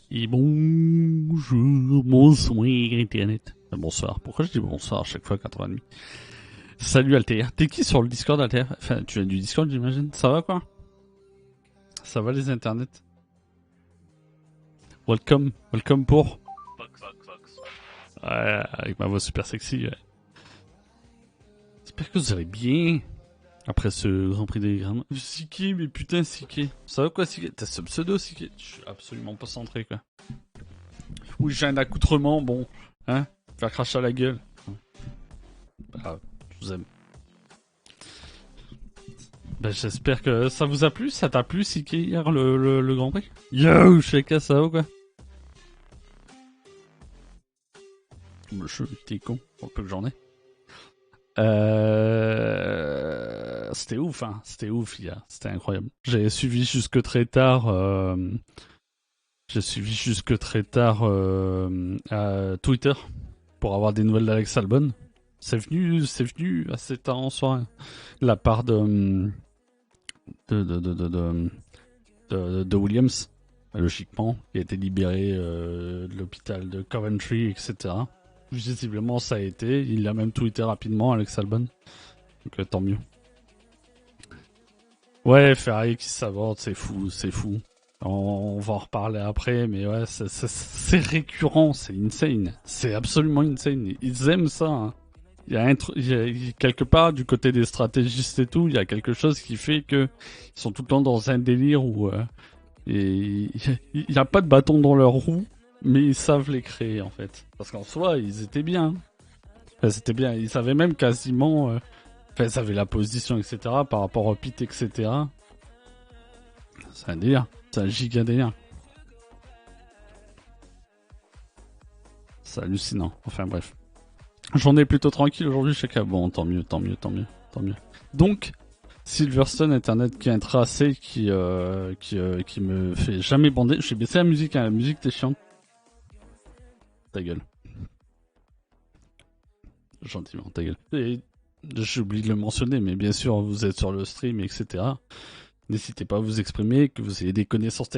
Et bonjour, bonsoir internet. Bonsoir, pourquoi je dis bonsoir à chaque fois à 4h30? Salut Altair, t'es qui sur le Discord Altair? Enfin, tu viens du Discord j'imagine, ça va quoi? Ça va les internets? Welcome pour... Ouais, avec ma voix super sexy, ouais. J'espère que vous allez bien. Après ce Grand Prix des Grands... Siki, mais putain Siki. Ça va quoi Siki? T'as ce pseudo Siki? Je suis absolument pas centré quoi. Oui, j'ai un accoutrement, bon. Hein? Faire cracher à la gueule. Ah, je vous aime. Ben, j'espère que ça vous a plu. Ça t'a plu Siki hier le Grand Prix? Yo, Sheka, ça va quoi? Monsieur, t'es con. Pour peu que j'en ai. C'était ouf, hein. C'était ouf hier. C'était incroyable. J'ai suivi jusque très tard. À Twitter pour avoir des nouvelles d'Alex Albon. C'est venu assez tard en soirée. La part de Williams, logiquement, qui a été libéré de l'hôpital de Coventry, etc. Visiblement, ça a été. Il a même tweeté rapidement, Alex Albon. Donc, tant mieux. Ouais, Ferrari qui s'aborde, c'est fou. On va en reparler après, mais ouais, c'est récurrent, c'est insane. C'est absolument insane. Ils aiment ça, hein. Il y a quelque part, du côté des stratégistes et tout, il y a quelque chose qui fait que ils sont tout le temps dans un délire où il n'y a pas de bâton dans leur roue, mais ils savent les créer en fait. Parce qu'en soi, ils étaient bien. Enfin, c'était bien. Ils savaient même quasiment... Enfin, ils savaient la position, etc. par rapport au pit, etc. C'est un délire. C'est un giga délire. C'est hallucinant. Enfin bref. J'en ai plutôt tranquille aujourd'hui, je sais que bon, tant mieux. Donc, Silverstone Internet qui est un tracé qui me fait jamais bander. J'ai baissé la musique, hein, la musique t'es chiante. Ta gueule. Gentiment, ta gueule. Et j'ai oublié de le mentionner, mais bien sûr, vous êtes sur le stream, etc. N'hésitez pas à vous exprimer, que vous ayez des connaissances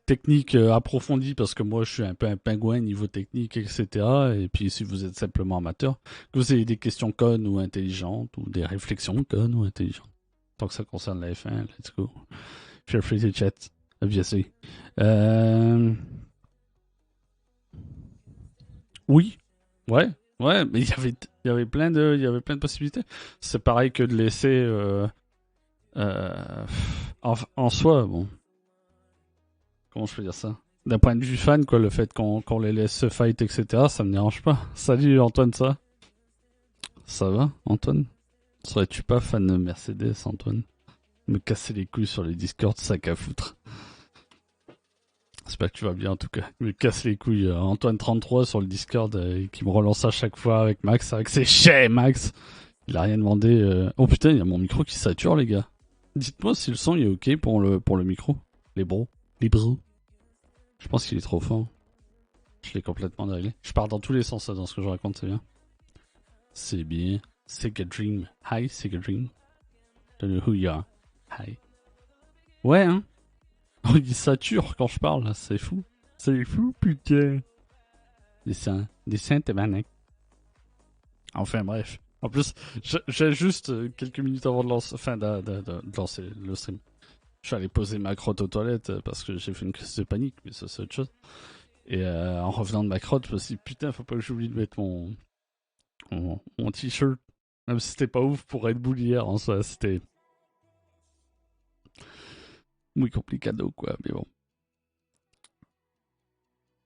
techniques approfondies, parce que moi je suis un peu un pingouin niveau technique, etc. Et puis si vous êtes simplement amateur, que vous ayez des questions connes ou intelligentes, ou des réflexions connes ou intelligentes. Tant que ça concerne la F1, let's go. Feel free to chat, obviously. Oui, ouais, mais il y avait plein de possibilités. C'est pareil que de laisser... en soi, bon. Comment je peux dire ça? D'un point de vue fan, quoi, le fait qu'on les laisse se fight, etc., ça me dérange pas. Salut Antoine, ça? Ça va, Antoine? Serais-tu pas fan de Mercedes, Antoine? Me casser les couilles sur les Discord, sac à foutre. J'espère que tu vas bien en tout cas. Me casse les couilles. Antoine33 sur le Discord qui me relance à chaque fois avec Max, avec ses chais, Max. Il a rien demandé. Oh putain, il y a mon micro qui sature, les gars. Dites-moi si le son est ok pour le micro. Les bros. Je pense qu'il est trop fort. Je l'ai complètement déréglé. Je pars dans tous les sens dans ce que je raconte, c'est bien. C'est bien. Sega Dream. Hi, Sega Dream. Don't know who you are. Hi. Ouais, hein. Oh, il sature quand je parle, c'est fou. C'est fou, putain. Des saints tabarnak. Enfin, bref. En plus, j'ai juste quelques minutes avant de lancer, de lancer le stream. Je suis allé poser ma crotte aux toilettes parce que j'ai fait une crise de panique, mais ça c'est autre chose. Et en revenant de ma crotte, je me suis dit, putain, faut pas que j'oublie de mettre mon t-shirt. Même si c'était pas ouf pour Red Bull hier, en soi, c'était muy complicado, quoi, mais bon.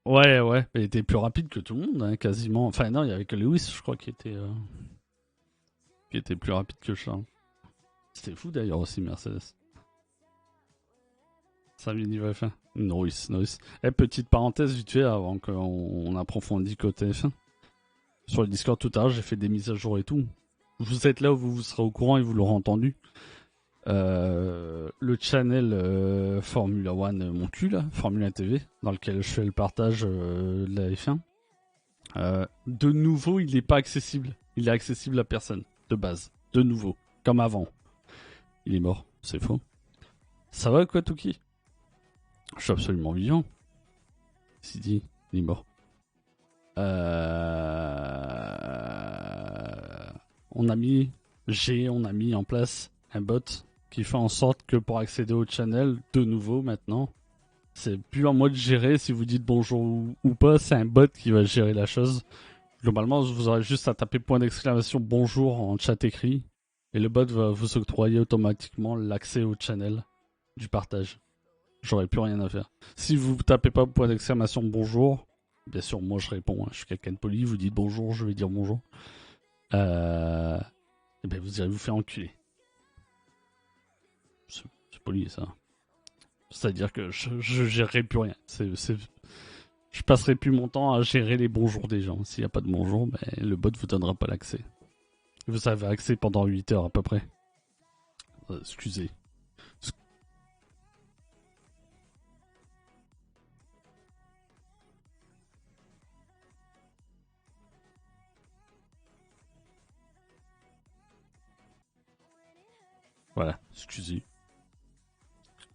Ouais, mais il était plus rapide que tout le monde, hein, quasiment. Enfin, non, il y avait que Lewis, je crois, qui était plus rapide que Charles. C'était fou d'ailleurs aussi, Mercedes. Ça vient niveau F1. Nice. Petite parenthèse vite fait avant qu'on approfondisse côté F1. Sur le Discord tout à l'heure, j'ai fait des mises à jour et tout. Vous êtes là où vous serez au courant et vous l'aurez entendu. Le channel Formula One, mon cul là, Formula TV, dans lequel je fais le partage de la F1. De nouveau, il n'est pas accessible. Il est accessible à personne. de base, de nouveau, comme avant. Il est mort, c'est faux. Ça va quoi, Tuki? Je suis absolument vivant. C'est dit, il est mort. On a mis en place un bot qui fait en sorte que pour accéder au channel, de nouveau maintenant, c'est plus à moi de gérer si vous dites bonjour ou pas, c'est un bot qui va gérer la chose. Globalement, vous aurez juste à taper point d'exclamation bonjour en chat écrit et le bot va vous octroyer automatiquement l'accès au channel du partage. J'aurais plus rien à faire. Si vous tapez pas point d'exclamation bonjour, bien sûr, moi je réponds, hein, je suis quelqu'un de poli, vous dites bonjour, je vais dire bonjour. Et ben vous irez vous faire enculer. C'est poli ça. C'est-à-dire que je gérerai plus rien. Je passerai plus mon temps à gérer les bonjours des gens. S'il n'y a pas de bonjour, ben, le bot vous donnera pas l'accès. Vous avez accès pendant 8 heures à peu près. Excusez. Voilà, excusez.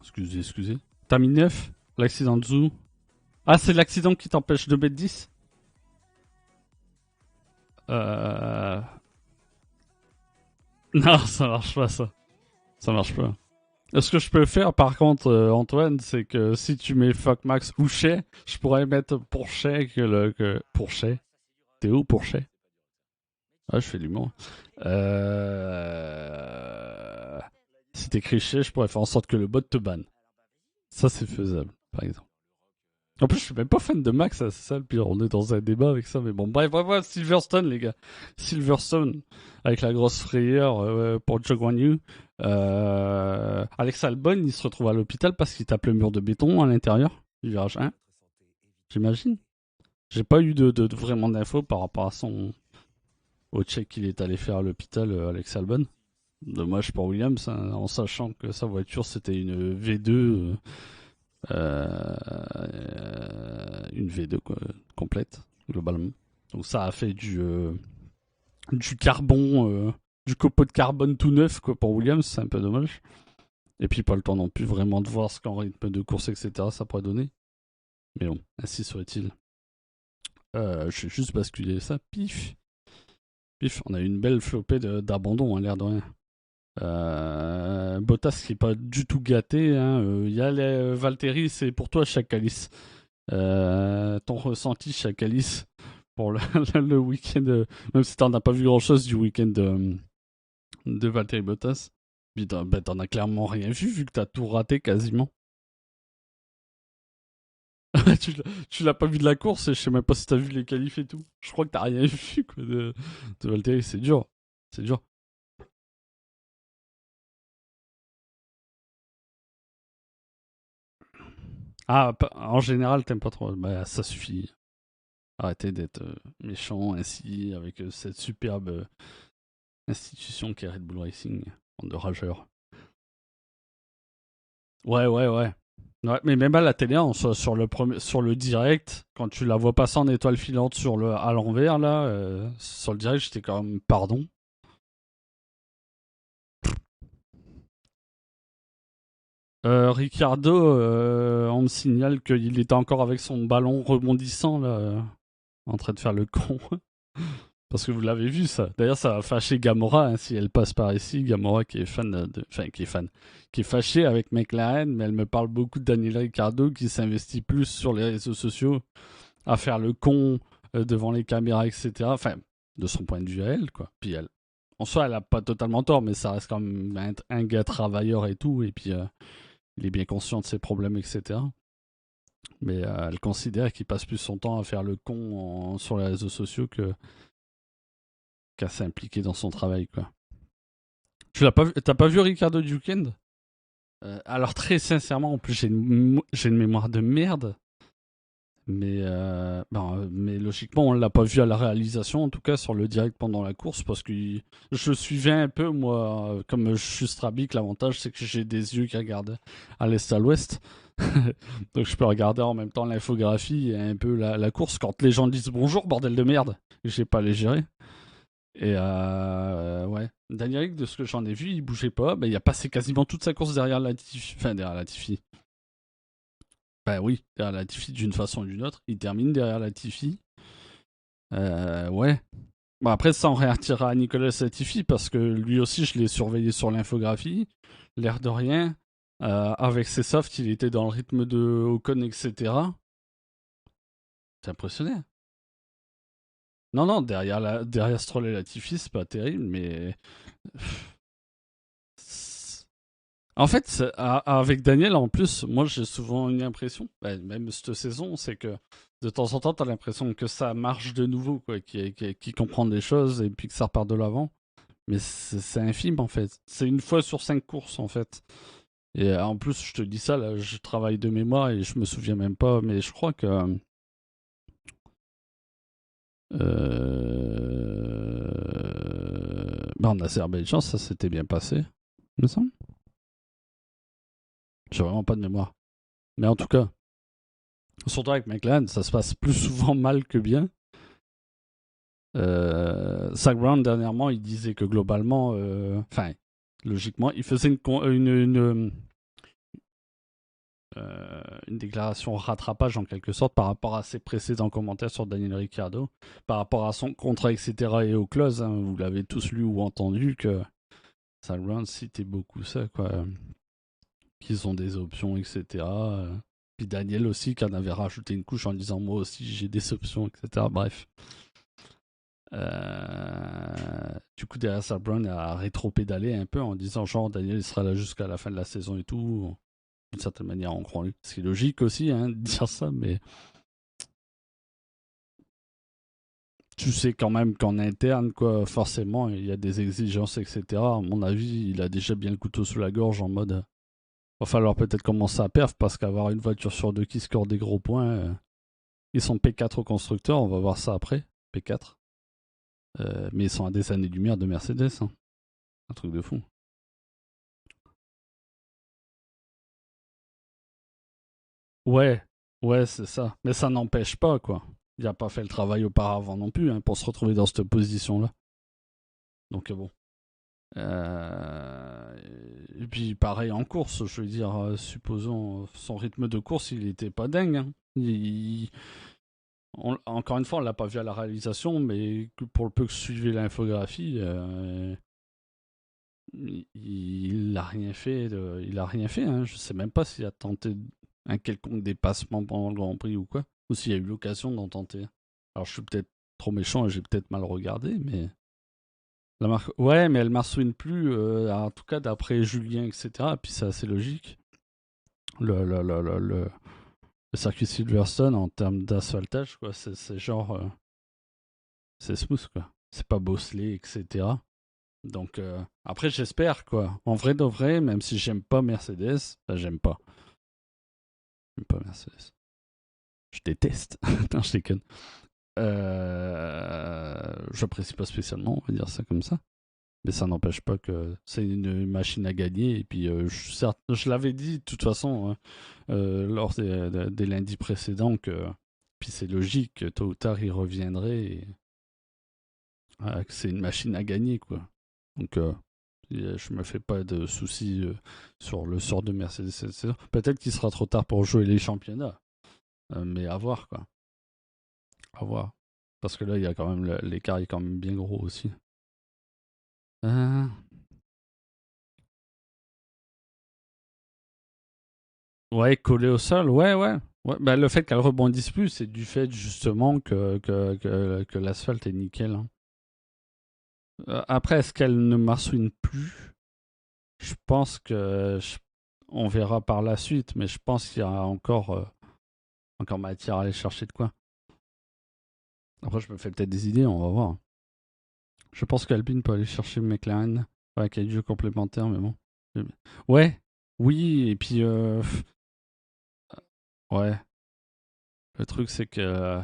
Excusez. T'as mis 9? L'accident de zoo. Ah, c'est l'accident qui t'empêche de mettre 10? Non, ça marche pas ça. Ça marche pas. Ce que je peux faire par contre, Antoine, c'est que si tu mets fuck max ou Chez, je pourrais mettre pour Chez pour Chez. T'es où pour Chez? Ah, je fais du mot. Si t'écris Chez, je pourrais faire en sorte que le bot te banne. Ça, c'est faisable, par exemple. En plus, je suis même pas fan de Max, c'est ça le pire. On est dans un débat avec ça, mais bon, bref, Silverstone, les gars. Silverstone, avec la grosse frayeur pour Jogwan Yu. Alex Albon, il se retrouve à l'hôpital parce qu'il tape le mur de béton à l'intérieur du virage 1. J'imagine. J'ai pas eu de vraiment d'infos par rapport à au check qu'il est allé faire à l'hôpital, Alex Albon. Dommage pour Williams, hein, en sachant que sa voiture c'était une V2. Une V2 quoi, complète globalement. Donc ça a fait du carbone, du copeau de carbone tout neuf quoi pour Williams, c'est un peu dommage. Et puis pas le temps non plus vraiment de voir ce qu'en rythme de course etc ça pourrait donner. Mais bon, ainsi soit-il. Je vais juste basculer ça, pif. On a eu une belle flopée d'abandon, hein, l'air de rien. Bottas qui est pas du tout gâté. Il y a les Valtteri, c'est pour toi Chakalis. Ton ressenti Chakalis pour le week-end, même si t'en as pas vu grand chose du week-end de Valtteri Bottas. Puis t'en as clairement rien vu que t'as tout raté quasiment. tu l'as pas vu de la course et je sais même pas si t'as vu les qualifs et tout. Je crois que t'as rien vu quoi, de Valtteri, c'est dur. C'est dur. Ah, en général, t'aimes pas trop. Bah, ça suffit. Arrêtez d'être méchant ainsi avec cette superbe institution qui est Red Bull Racing, bande de rageurs. Ouais. Ouais, mais même à la télé, sur le direct, quand tu la vois passer en étoile filante à l'envers, là, sur le direct, j'étais quand même, pardon. Ricardo, on me signale qu'il était encore avec son ballon rebondissant, là, en train de faire le con. Parce que vous l'avez vu ça. D'ailleurs, ça va fâcher Gamora hein, si elle passe par ici. Gamora qui est fan qui est fâchée avec McLaren, mais elle me parle beaucoup de Daniel Ricciardo qui s'investit plus sur les réseaux sociaux à faire le con devant les caméras, etc. Enfin, de son point de vue à elle, quoi. Puis elle, en soi, elle a pas totalement tort, mais ça reste quand même un gars travailleur et tout. Et puis, il est bien conscient de ses problèmes, etc. Mais elle considère qu'il passe plus son temps à faire le con sur les réseaux sociaux qu'à s'impliquer dans son travail, quoi. T'as pas vu Ricardo du week-end? Alors très sincèrement, en plus j'ai une mémoire de merde, mais logiquement on l'a pas vu à la réalisation, en tout cas sur le direct pendant la course, parce que je suivais un peu moi, comme je suis strabique, l'avantage c'est que j'ai des yeux qui regardent à l'est à l'ouest, donc je peux regarder en même temps l'infographie et un peu la course quand les gens disent bonjour bordel de merde, et je sais pas les gérer. Et ouais. Daniel Rick, de ce que j'en ai vu, il bougeait pas. Bah, il a passé quasiment toute sa course derrière Latifi. Enfin, derrière Latifi. Bah oui, derrière Latifi d'une façon ou d'une autre. Il termine derrière Latifi. Ouais. Bon, après, ça en réattira à Nicolas Latifi parce que lui aussi, je l'ai surveillé sur l'infographie. L'air de rien. Avec ses softs, il était dans le rythme de Ocon, etc. T'es impressionné. Non, non, derrière Stroll et Latifi, c'est pas terrible, mais. En fait, avec Daniel, en plus, moi j'ai souvent une impression, bah, même cette saison, c'est que de temps en temps, t'as l'impression que ça marche de nouveau, quoi, qui comprend des choses et puis que ça repart de l'avant. Mais c'est infime, en fait. C'est une fois sur 5 courses, en fait. Et en plus, je te dis ça, là, je travaille de mémoire et je me souviens même pas, mais je crois que. Bah, en Azerbaïdjan, ça s'était bien passé, il me semble. J'ai vraiment pas de mémoire. Mais en tout cas, surtout avec McLaren, ça se passe plus souvent mal que bien. Zach Brown, dernièrement, il disait que globalement, enfin, logiquement, il faisait une déclaration rattrapage en quelque sorte par rapport à ses précédents commentaires sur Daniel Ricciardo, par rapport à son contrat, etc. et aux clauses. Hein, vous l'avez tous lu ou entendu que Zach Brown citait beaucoup ça, quoi. Qu'ils ont des options, etc. Puis Daniel aussi, qui en avait rajouté une couche en disant moi aussi j'ai des options, etc. Bref. Du coup, derrière ça, Brown a rétro-pédalé un peu en disant genre Daniel il sera là jusqu'à la fin de la saison et tout. D'une certaine manière, on croit en lui. Ce qui est logique aussi hein, de dire ça, mais tu sais quand même qu'en interne, quoi, forcément, il y a des exigences, etc. À mon avis, il a déjà bien le couteau sous la gorge en mode va falloir peut-être commencer à perf parce qu'avoir une voiture sur deux qui score des gros points, ils sont P4 au constructeur, on va voir ça après, P4. Mais ils sont à des années-lumière de Mercedes, hein. Un truc de fou. Ouais, ouais, c'est ça. Mais ça n'empêche pas, quoi. Il n'a pas fait le travail auparavant non plus hein, pour se retrouver dans cette position-là. Donc bon. Euh, Et puis pareil en course, je veux dire, supposons son rythme de course, il était pas dingue. Hein. Encore une fois, on l'a pas vu à la réalisation, mais pour le peu que je suivais l'infographie, il a rien fait. Il a rien fait. Hein. Je sais même pas s'il a tenté un quelconque dépassement pendant le Grand Prix ou quoi, ou s'il y a eu l'occasion d'en tenter. Alors je suis peut-être trop méchant et j'ai peut-être mal regardé, mais la marque, ouais, mais elle marsouine plus. En tout cas, d'après Julien, etc. Et puis c'est assez logique. Le circuit Silverstone en termes d'asphaltage, quoi, c'est genre, c'est smooth, quoi. C'est pas bosselé, etc. Donc après j'espère quoi. En vrai de vrai, même si j'aime pas Mercedes, j'aime pas. J'aime pas Mercedes. Je déteste. Non, je déconne. J'apprécie pas spécialement, on va dire ça comme ça. Mais ça n'empêche pas que c'est une machine à gagner. Et puis je l'avais dit de toute façon hein, lors des lundis précédents que puis c'est logique, que tôt ou tard il reviendrait et que c'est une machine à gagner quoi. Donc je me fais pas de soucis sur le sort de Mercedes cette saison. Peut-être qu'il sera trop tard pour jouer les championnats, mais à voir quoi. À voir. Parce que là, il y a quand même l'écart est quand même bien gros aussi. Euh, Ouais, collé au sol, ouais, ouais. Ouais, bah, le fait qu'elle rebondisse plus, c'est du fait justement que l'asphalte est nickel. Hein. Après, est-ce qu'elle ne marsouine plus? Je pense que on verra par la suite, mais je pense qu'il y a encore matière à aller chercher de quoi. Après, je me fais peut-être des idées, on va voir. Je pense qu'Alpine peut aller chercher McLaren avec un jeu complémentaire, mais bon. Ouais, oui, et puis ouais. Le truc, c'est que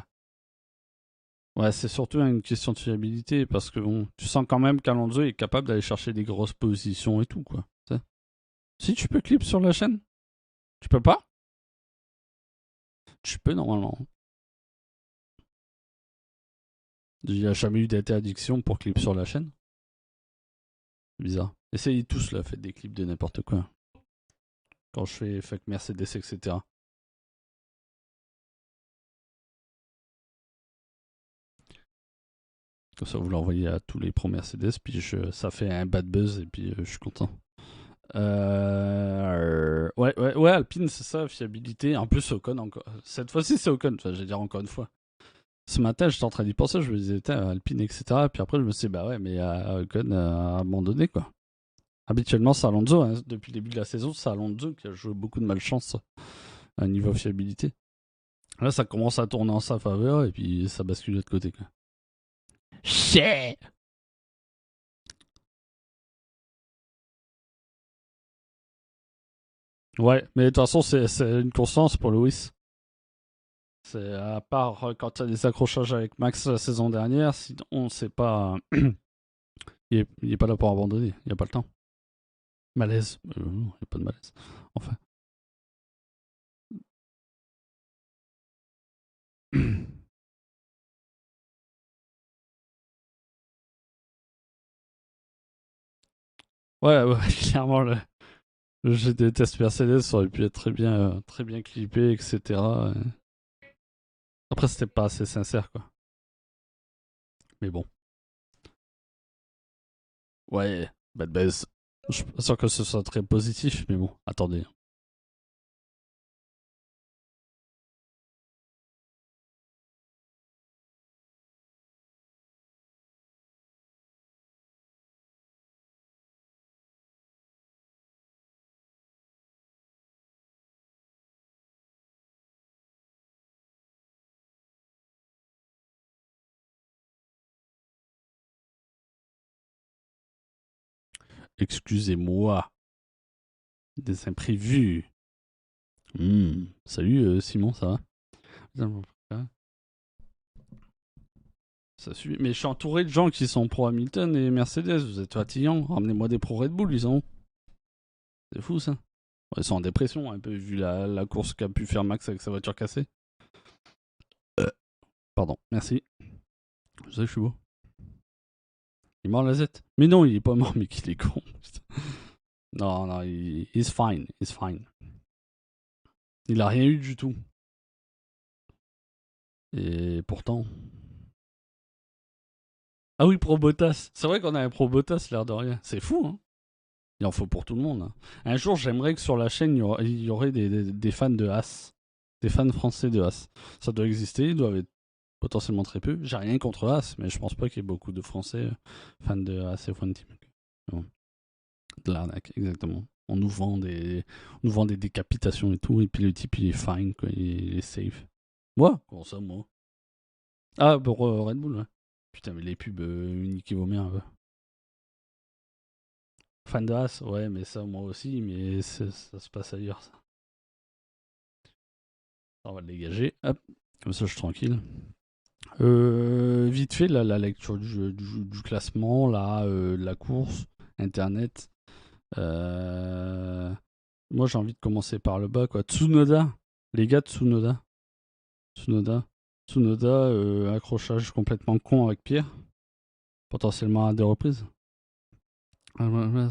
ouais, c'est surtout une question de fiabilité parce que bon, tu sens quand même qu'Alonso est capable d'aller chercher des grosses positions et tout, quoi. T'sais. Si tu peux clip sur la chaîne, tu peux pas? Tu peux normalement. Il n'y a jamais eu d'interdiction pour clip sur la chaîne. C'est bizarre. Essayez tous là, faites des clips de n'importe quoi. Quand je fais fuck Mercedes, etc. Comme ça, vous l'envoyez à tous les pros Mercedes, puis ça fait un bad buzz et puis je suis content. Ouais, Alpine, c'est ça, fiabilité. En plus, Ocon, encore. Cette fois-ci, c'est Ocon, enfin, je vais dire encore une fois. Ce matin, j'étais en train d'y penser, je me disais, Alpine, etc. Puis après, je me suis dit, bah ouais, mais Ocon a abandonné, quoi. Habituellement, c'est Alonso, hein. Depuis le début de la saison, c'est Alonso qui a joué beaucoup de malchance à niveau fiabilité. Là, ça commence à tourner en sa faveur et puis ça bascule de l'autre côté, quoi. Shit! Ouais, mais de toute façon, c'est une constance pour Lewis. C'est à part quand il y a des accrochages avec Max la saison dernière, sinon on sait pas. Il est pas là pour abandonner, il n'y a pas le temps. Malaise. Non, il n'y a pas de malaise. Enfin. Ouais, clairement, le jeu des tests Mercedes aurait pu être très bien clippé, etc. Après, c'était pas assez sincère, quoi. Mais bon. Ouais, bad buzz. Je suis pas sûr que ce soit très positif, mais bon, attendez. Excusez-moi. Des imprévus. Salut Simon, ça va? Ça suit. Mais je suis entouré de gens qui sont pro Hamilton et Mercedes. Vous êtes fatiguants. Ramenez-moi des pro Red Bull, ils sont. C'est fou ça. Ils sont en dépression, un peu, vu la course qu'a pu faire Max avec sa voiture cassée. Pardon, merci. Je sais que je suis beau. Il est mort la Z. Mais non, il est pas mort, mais qu'il est con. Non, non, he's fine. He's fine. Il a rien eu du tout. Et pourtant. Ah oui, Pro Bottas. C'est vrai qu'on a un Pro Bottas, l'air de rien. C'est fou, hein. Il en faut pour tout le monde, hein. Un jour, j'aimerais que sur la chaîne, il y aurait des fans de Haas. Des fans français de Haas. Ça doit exister, ils doivent être potentiellement très peu. J'ai rien contre Haas, mais je pense pas qu'il y ait beaucoup de Français fans de Haas et F1 Team. Bon. De l'arnaque, exactement. On nous vend des décapitations et tout, et puis le type il est fine, quoi, il est safe. Moi? Comment ça, moi? Ah, pour Red Bull, ouais. Putain, mais les pubs, uniques vaut bien un peu. Fan de Haas, ouais, mais ça, moi aussi, mais ça se passe ailleurs, ça. On va le dégager, hop, comme ça je suis tranquille. Vite fait, la lecture du classement, là, la course, internet. Euh, Moi j'ai envie de commencer par le bas, quoi. Tsunoda, les gars, Tsunoda. Tsunoda. Tsunoda, accrochage complètement con avec Pierre, potentiellement à deux reprises. Ah ouais,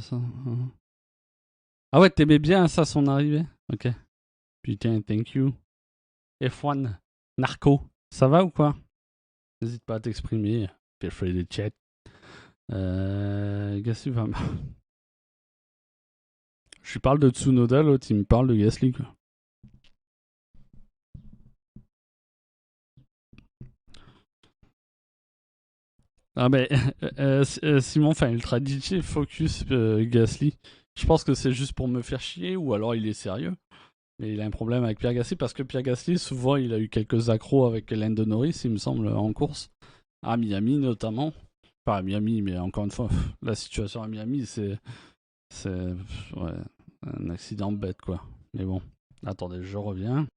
ah ouais, t'aimais bien ça, son arrivée? Ok. Putain, thank you. F1, Narco, ça va ou quoi? N'hésite pas à t'exprimer. Feel free to chat. Gasly va. Je lui parle de Tsunoda, l'autre il me parle de Gasly, quoi. Ah ben, Simon, enfin, Ultra DJ focus Gasly. Je pense que c'est juste pour me faire chier ou alors il est sérieux. Mais il a un problème avec Pierre Gasly parce que Pierre Gasly, souvent, il a eu quelques accros avec Lando Norris, il me semble, en course. À Miami notamment. Pas à Miami, mais encore une fois, la situation à Miami, c'est ouais, un accident bête, quoi. Mais bon, attendez, je reviens.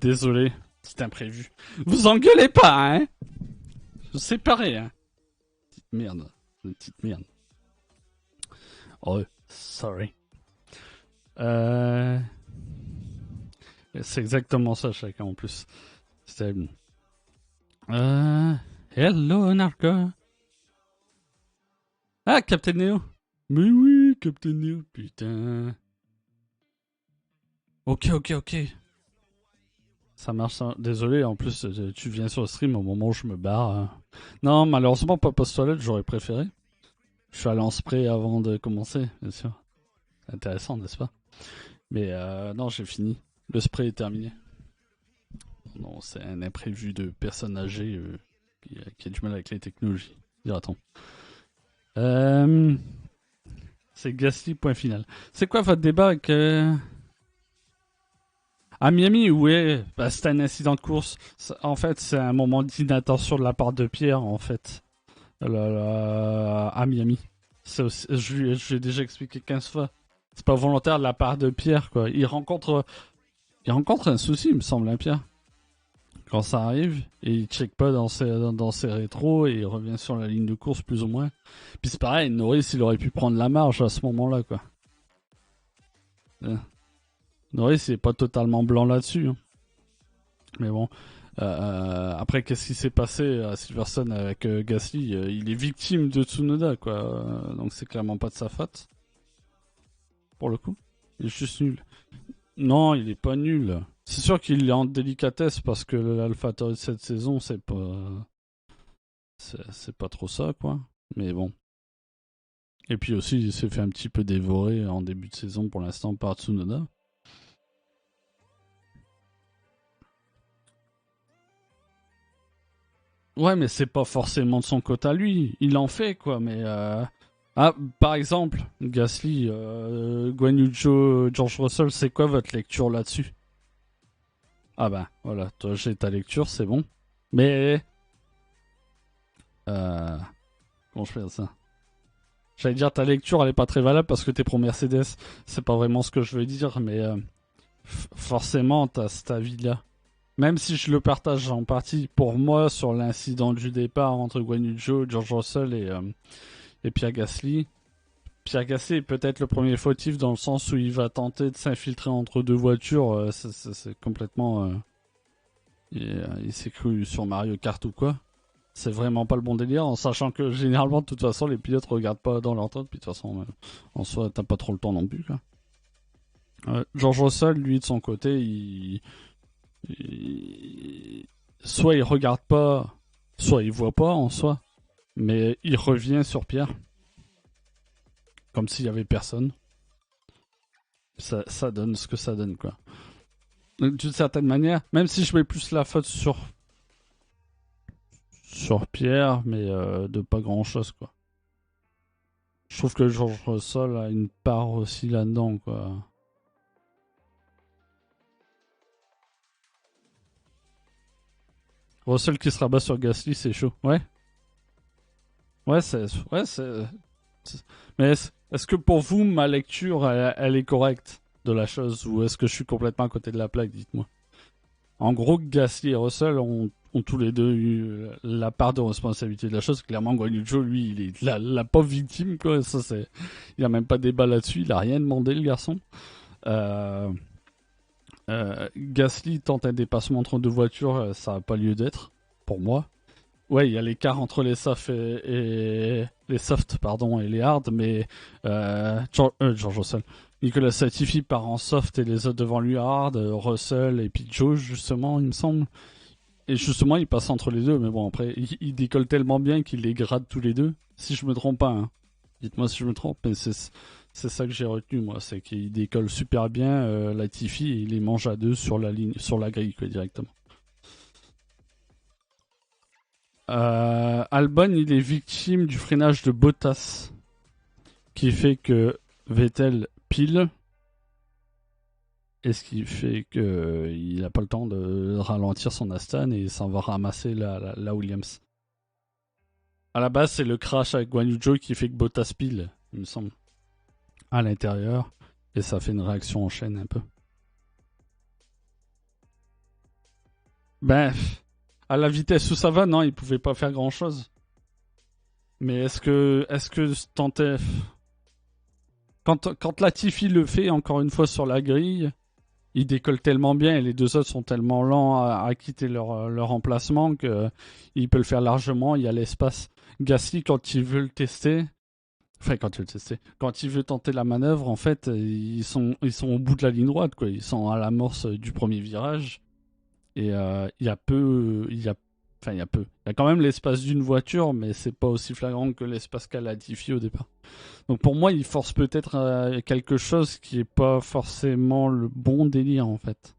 Désolé, c'est imprévu. Vous engueulez pas, hein? C'est pareil, hein? Petite merde. Une petite merde. Oh, sorry. C'est exactement ça, chacun, en plus. C'était bon. Hello, Narco. Ah, Captain Neo. Mais oui, Captain Neo, putain. Ok. Ça marche, ça. Désolé, en plus, tu viens sur le stream au moment où je me barre. Non, malheureusement, pas post-toilette, j'aurais préféré. Je suis allé en spray avant de commencer, bien sûr. Intéressant, n'est-ce pas? Mais non, j'ai fini. Le spray est terminé. Non, c'est un imprévu de personnes âgées qui a du mal avec les technologies, dira-t-on. C'est Gasly, point final. C'est quoi votre débat avec... À Miami, ouais, bah, c'était un incident de course. En fait, c'est un moment d'inattention de la part de Pierre, en fait. À Miami. Je lui ai déjà expliqué 15 fois. C'est pas volontaire de la part de Pierre, quoi. Il rencontre un souci, il me semble, hein, Pierre. Quand ça arrive, et il check pas dans ses rétros, et il revient sur la ligne de course, plus ou moins. Puis c'est pareil, Norris, il aurait pu prendre la marge à ce moment-là, quoi. Norris, il est pas totalement blanc là-dessus. Hein. Mais bon. Après, qu'est-ce qui s'est passé à Silverstone avec Gasly? Il est victime de Tsunoda, quoi. Donc c'est clairement pas de sa faute. Pour le coup. Il est juste nul. Non, il est pas nul. C'est sûr qu'il est en délicatesse parce que l'AlphaTauri de cette saison, c'est pas. C'est pas trop ça, quoi. Mais bon. Et puis aussi, il s'est fait un petit peu dévorer en début de saison pour l'instant par Tsunoda. Ouais, mais c'est pas forcément de son côté à lui. Il en fait, quoi, mais... Ah, par exemple, Gasly, Guan Yu Zhou, George Russell, c'est quoi votre lecture là-dessus? Ah bah, voilà, toi j'ai ta lecture, c'est bon. Mais... Comment je fais ça? J'allais dire ta lecture, elle est pas très valable parce que t'es pro Mercedes. C'est pas vraiment ce que je veux dire, mais... forcément, t'as cet avis-là. Même si je le partage en partie, pour moi, sur l'incident du départ entre Guan Yu Zhou, George Russell et Pierre Gasly. Pierre Gasly est peut-être le premier fautif dans le sens où il va tenter de s'infiltrer entre deux voitures. C'est complètement... il s'est cru sur Mario Kart ou quoi. C'est vraiment pas le bon délire, en sachant que généralement, de toute façon, les pilotes regardent pas dans leur temps. Puis de toute façon, en soi, t'as pas trop le temps non plus. Quoi. George Russell, lui, de son côté, soit il regarde pas, soit il voit pas en soi. Mais il revient sur Pierre. Comme s'il y avait personne. Ça donne ce que ça donne, quoi. D'une certaine manière, même si je mets plus la faute sur Pierre, mais de pas grand chose, quoi. Je trouve que George Russell a une part aussi là-dedans, quoi. Russell qui se rabat sur Gasly, c'est chaud. Ouais. Ouais, mais est-ce que pour vous, ma lecture, elle est correcte de la chose, ou est-ce que je suis complètement à côté de la plaque, dites-moi. En gros, Gasly et Russell ont tous les deux eu la part de responsabilité de la chose. Clairement, Guan Yu Zhou, lui, il est la pauvre victime, quoi. Ça, c'est... Il a même pas débat là-dessus, il a rien demandé, le garçon. Gasly tente un dépassement entre deux voitures, ça n'a pas lieu d'être, pour moi. Ouais, il y a l'écart entre les softs et les softs, pardon, et les hard, mais George Russell. Nicolas Latifi part en soft et les autres devant lui hard, Russell et puis Joe justement, il me semble. Et justement, il passe entre les deux, mais bon après, il décolle tellement bien qu'il les grade tous les deux. Si je me trompe pas, hein. Dites-moi si je me trompe, mais c'est ça que j'ai retenu moi, c'est qu'il décolle super bien Latifi et il les mange à deux sur la ligne, sur la grille quoi, directement. Albon, il est victime du freinage de Bottas, qui fait que Vettel pile, et ce qui fait qu'il n'a pas le temps de ralentir son Aston et s'en va ramasser la Williams. À la base, c'est le crash avec Guan Yu Zhou qui fait que Bottas pile, il me semble, à l'intérieur, et ça fait une réaction en chaîne un peu. Ben, à la vitesse où ça va, non, il pouvait pas faire grand-chose. Mais est-ce que tenter... Quand Latifi le fait, encore une fois, sur la grille, il décolle tellement bien et les deux autres sont tellement lents à quitter leur emplacement que il peut le faire largement. Il y a l'espace. Gasly, quand il veut le tester, enfin, quand il veut le tester, quand il veut tenter la manœuvre, en fait, ils sont au bout de la ligne droite, quoi. Ils sont à l'amorce du premier virage. Et il y a peu. Enfin, il y a peu. Il y a quand même l'espace d'une voiture, mais c'est pas aussi flagrant que l'espace qu'a Latifi au départ. Donc pour moi, il force peut-être quelque chose qui est pas forcément le bon délire en fait.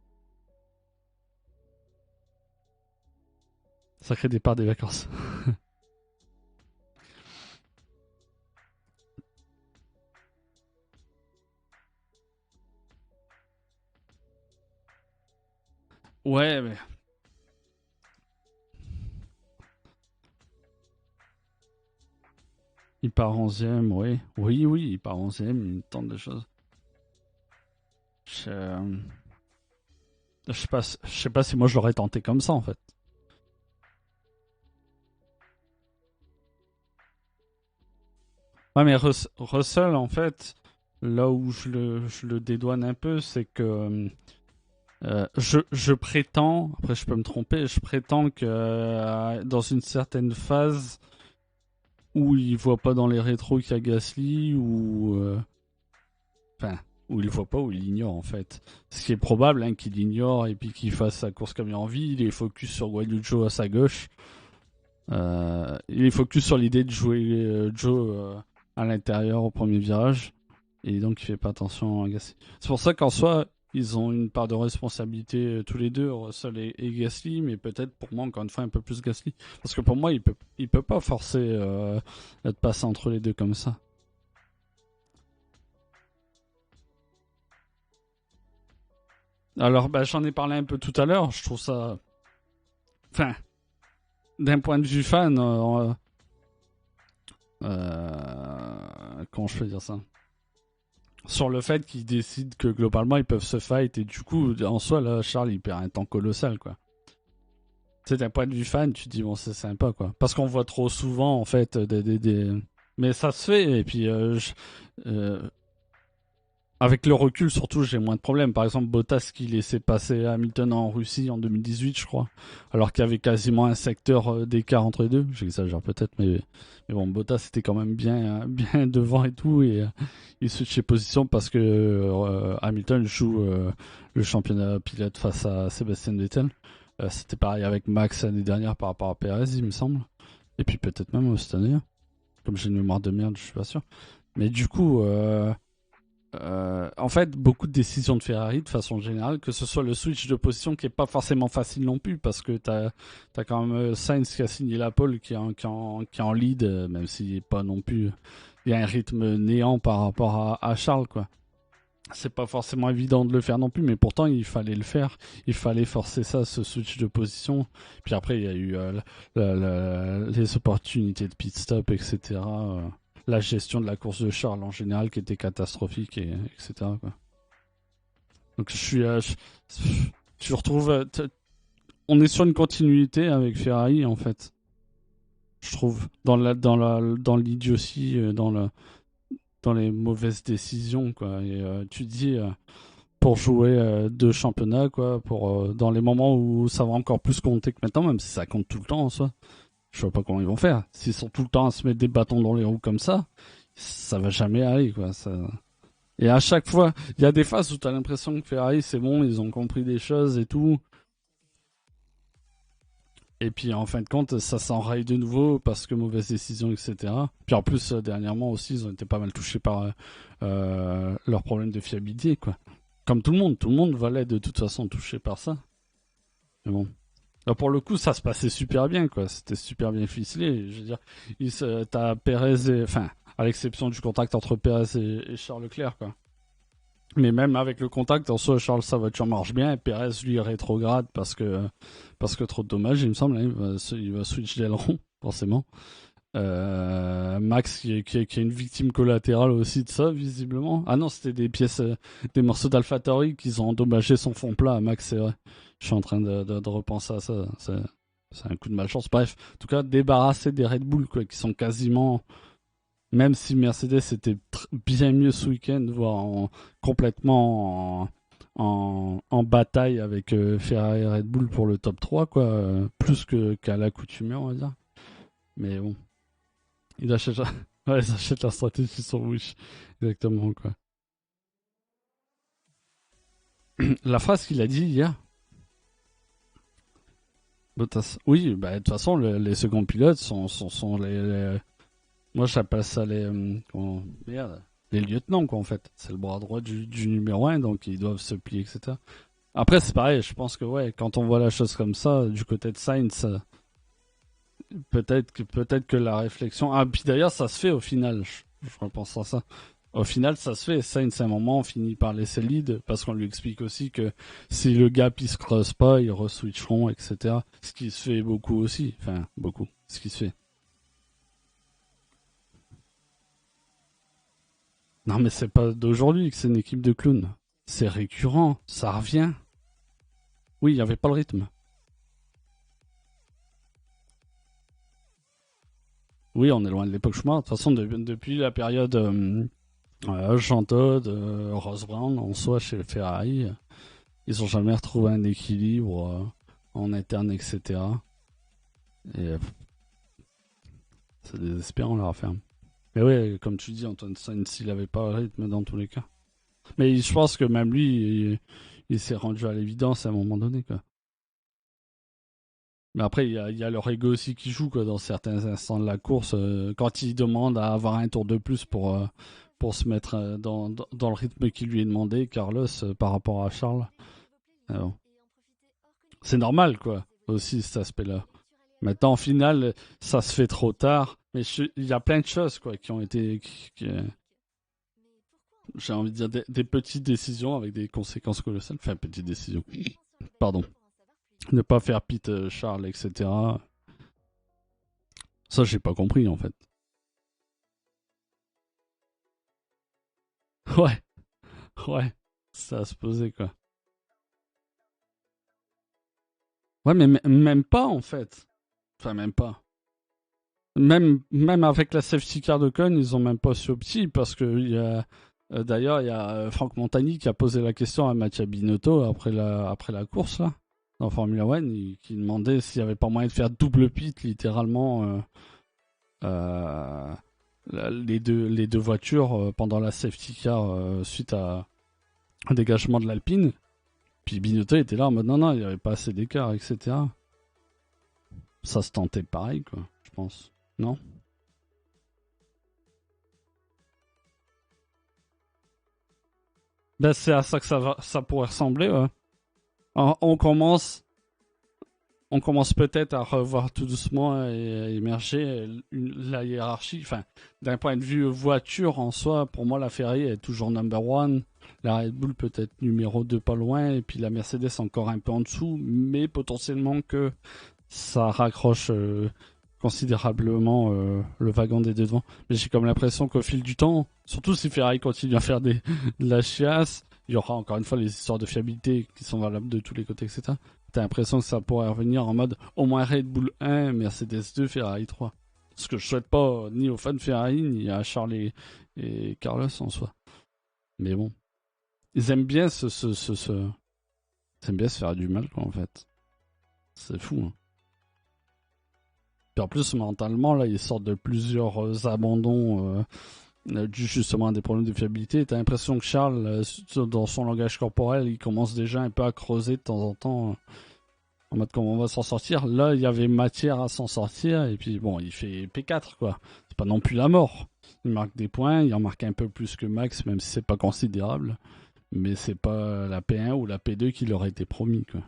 Sacré départ des vacances. Ouais, mais il part 11ème, oui. Oui, oui, il part 11ème, il tente des choses. Je, je sais pas si moi je l'aurais tenté comme ça en fait. Ouais, mais Russell en fait, là où je le dédouane un peu, c'est que je prétends, après je peux me tromper, je prétends que dans une certaine phase où il voit pas dans les rétros qu'il y a Gasly, enfin, où il voit pas, où il ignore en fait. Ce qui est probable, hein, qu'il ignore et puis qu'il fasse sa course comme il a envie. Il est focus sur Guan Yu Zhou à sa gauche. Il est focus sur l'idée de jouer Joe à l'intérieur au premier virage. Et donc il fait pas attention à Gasly. C'est pour ça qu'en soi, ils ont une part de responsabilité tous les deux, Russell et Gasly, mais peut-être pour moi encore une fois un peu plus Gasly. Parce que pour moi, il peut pas forcer de passer entre les deux comme ça. Alors bah, j'en ai parlé un peu tout à l'heure, je trouve ça... Enfin, d'un point de vue fan, comment je peux dire ça, sur le fait qu'ils décident que globalement ils peuvent se fight et du coup en soi là Charles il perd un temps colossal quoi. Tu sais d'un point de vue fan tu te dis bon c'est sympa quoi parce qu'on voit trop souvent en fait mais ça se fait et puis euh, avec le recul, surtout, j'ai moins de problèmes. Par exemple, Bottas qui laissait passer Hamilton en Russie en 2018, je crois, alors qu'il y avait quasiment un secteur d'écart entre les deux. J'exagère peut-être, mais bon, Bottas était quand même bien, bien devant et tout, et il switchait position parce que Hamilton joue le championnat pilote face à Sébastien Vettel. C'était pareil avec Max l'année dernière par rapport à Perez, il me semble. Et puis peut-être même cette année. Comme j'ai une mémoire de merde, je suis pas sûr. Mais du coup, en fait, beaucoup de décisions de Ferrari, de façon générale, que ce soit le switch de position qui est pas forcément facile non plus, parce que t'as quand même Sainz qui a signé la pole, qui est en lead, même s'il est pas non plus. Il y a un rythme néant par rapport à Charles, quoi. C'est pas forcément évident de le faire non plus, mais pourtant il fallait le faire. Il fallait forcer ça, ce switch de position. Puis après, il y a eu les opportunités de pit stop, etc. La gestion de la course de Charles en général qui était catastrophique, etc. quoi. Donc je retrouve, on est sur une continuité avec Ferrari en fait. Je trouve dans l'idiotie, dans les mauvaises décisions quoi. Et tu dis pour jouer deux championnats quoi, pour dans les moments où ça va encore plus compter que maintenant, même si ça compte tout le temps en soi. Je vois pas comment ils vont faire. S'ils sont tout le temps à se mettre des bâtons dans les roues comme ça va jamais aller quoi. Et à chaque fois, il y a des phases où tu as l'impression que Ferrari c'est bon, ils ont compris des choses et tout. Et puis en fin de compte, ça s'enraye de nouveau parce que mauvaise décision, etc. Puis en plus, dernièrement aussi, ils ont été pas mal touchés par leurs problèmes de fiabilité, quoi. Comme tout le monde va l'être de toute façon touché par ça. Mais bon. Là, pour le coup, ça se passait super bien, quoi. C'était super bien ficelé. Je veux dire, t'as Perez enfin, à l'exception du contact entre Perez et Charles Leclerc, quoi. Mais même avec le contact, en soi, Charles, sa voiture marche bien et Perez, lui, rétrograde parce que trop de dommages, il me semble. Hein, il va switch d'aileron, forcément. Max qui est une victime collatérale aussi de ça, visiblement. Ah non, c'était des pièces, des morceaux d'AlphaTauri qu'ils ont endommagé son fond plat à Max, c'est vrai. Je suis en train de repenser à ça. C'est un coup de malchance. Bref, en tout cas, débarrasser des Red Bull, quoi, qui sont quasiment... Même si Mercedes était bien mieux ce week-end, voire complètement en bataille avec Ferrari et Red Bull pour le top 3, quoi, plus qu'à l'accoutumée, on va dire. Mais bon, ils achètent, ouais, ils achètent la stratégie sur Wish, exactement, quoi. La phrase qu'il a dit hier, Bottas. Oui, bah, de toute façon, les seconds pilotes sont moi, j'appelle ça merde, les lieutenants, quoi, en fait. C'est le bras droit du numéro 1, donc ils doivent se plier, etc. Après, c'est pareil, je pense que, ouais, quand on voit la chose comme ça, du côté de Sainz, peut-être que la réflexion... Ah, puis d'ailleurs, ça se fait au final, je repense à ça. Au final, ça se fait. Sainz, à un moment, on finit par laisser le lead, parce qu'on lui explique aussi que si le gap, il se creuse pas, ils re-switcheront, etc. Ce qui se fait beaucoup aussi. Enfin, beaucoup. Ce qui se fait. Non, mais c'est pas d'aujourd'hui que c'est une équipe de clowns. C'est récurrent, ça revient. Oui, il n'y avait pas le rythme. Oui, on est loin de l'époque Schumacher. De toute façon, depuis la période Jean Todt, Ross Brown, en soi, chez Ferrari, ils ont jamais retrouvé un équilibre en interne, etc. Et c'est désespérant leur affaire. Mais oui, comme tu dis, Antoine Sainz, il avait pas le rythme dans tous les cas. Mais je pense que même lui, il s'est rendu à l'évidence à un moment donné, quoi. Mais après, il y a leur ego aussi qui joue, quoi, dans certains instants de la course. Quand il demande à avoir un tour de plus pour se mettre dans le rythme qui lui est demandé, Carlos, par rapport à Charles. Bon. C'est normal, quoi, aussi, cet aspect-là. Maintenant, en finale, ça se fait trop tard. Mais il y a plein de choses, quoi, qui ont été... j'ai envie de dire des petites décisions avec des conséquences colossales. Enfin, petites décisions. Pardon. Ne pas faire pit Charles, etc. Ça, j'ai pas compris, en fait. Ouais, ouais. Ça a se poser, quoi. Ouais, mais même pas, en fait. Enfin, même pas. Même avec la safety car de Con, ils ont même pas su petit parce que d'ailleurs, il y a Franck Montagny qui a posé la question à Mattia Binotto après la course, là, dans Formula One, qui demandait s'il y avait pas moyen de faire double pit, littéralement, euh, les deux voitures pendant la safety car suite au dégagement de l'Alpine. Puis Binotto était là en mode non, il n'y avait pas assez d'écart, etc. Ça se tentait pareil, quoi, je pense. Non? Ben, c'est à ça que ça pourrait ressembler, ouais. On commence, on commence peut-être à revoir tout doucement et à émerger la hiérarchie. Enfin, d'un point de vue voiture en soi, pour moi, la Ferrari est toujours number one. La Red Bull peut-être numéro 2 pas loin. Et puis la Mercedes encore un peu en dessous. Mais potentiellement que ça raccroche considérablement le wagon des deux devant. Mais j'ai comme l'impression qu'au fil du temps, surtout si Ferrari continue à faire de la chiasse, il y aura encore une fois les histoires de fiabilité qui sont valables de tous les côtés, etc. T'as l'impression que ça pourrait revenir en mode au moins Red Bull 1, Mercedes 2, Ferrari 3. Ce que je souhaite pas ni aux fans de Ferrari, ni à Charles et Carlos en soi. Mais bon. Ils aiment bien ils aiment bien se faire du mal, quoi, en fait. C'est fou, hein. Puis en plus, mentalement, là, ils sortent de plusieurs abandons dû justement à des problèmes de fiabilité. T'as l'impression que Charles, dans son langage corporel, il commence déjà un peu à creuser de temps en temps en mode comment on va s'en sortir. Là, il y avait matière à s'en sortir. Et puis, bon, il fait P4, quoi. C'est pas non plus la mort. Il marque des points, il en marque un peu plus que Max, même si c'est pas considérable. Mais c'est pas la P1 ou la P2 qui leur a été promis, quoi.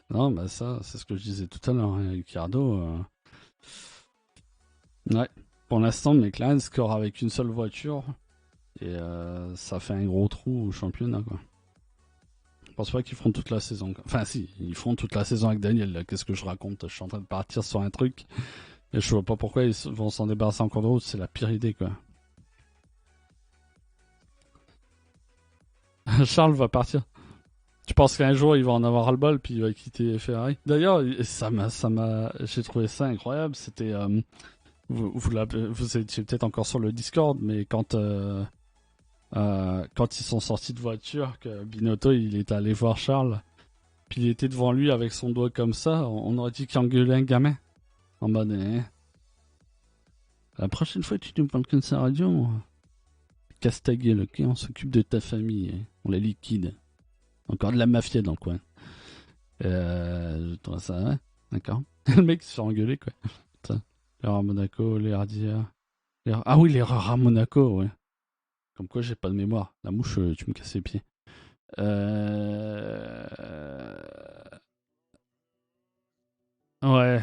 Non, bah ça, c'est ce que je disais tout à l'heure, hein, Ricardo. Ouais. Pour l'instant, McLaren score avec une seule voiture et ça fait un gros trou au championnat, quoi. Je pense pas qu'ils feront toute la saison. Enfin, si, ils feront toute la saison avec Daniel. Là. Qu'est-ce que je raconte? Je suis en train de partir sur un truc. Et je vois pas pourquoi ils vont s'en débarrasser en cours de route. C'est la pire idée, quoi. Charles va partir. Tu penses qu'un jour il va en avoir ras-le-bol puis il va quitter Ferrari? D'ailleurs, j'ai trouvé ça incroyable. C'était, vous étiez peut-être encore sur le Discord, mais quand ils sont sortis de voiture, que Binotto il est allé voir Charles, puis il était devant lui avec son doigt comme ça, on aurait dit qu'il engueulait un gamin. En mode, la prochaine fois que tu nous parles comme ça radio, casse ta gueule, ok? On s'occupe de ta famille, hein. On la liquide. Encore de la mafia dans le coin. Je trouve ça, ouais, d'accord. Le mec se fait engueuler, quoi. Putain. L'erreur à Monaco, l'erreur. Ah oui, l'erreur à Monaco, ouais. Comme quoi, j'ai pas de mémoire. La mouche, tu me casses les pieds. Ouais.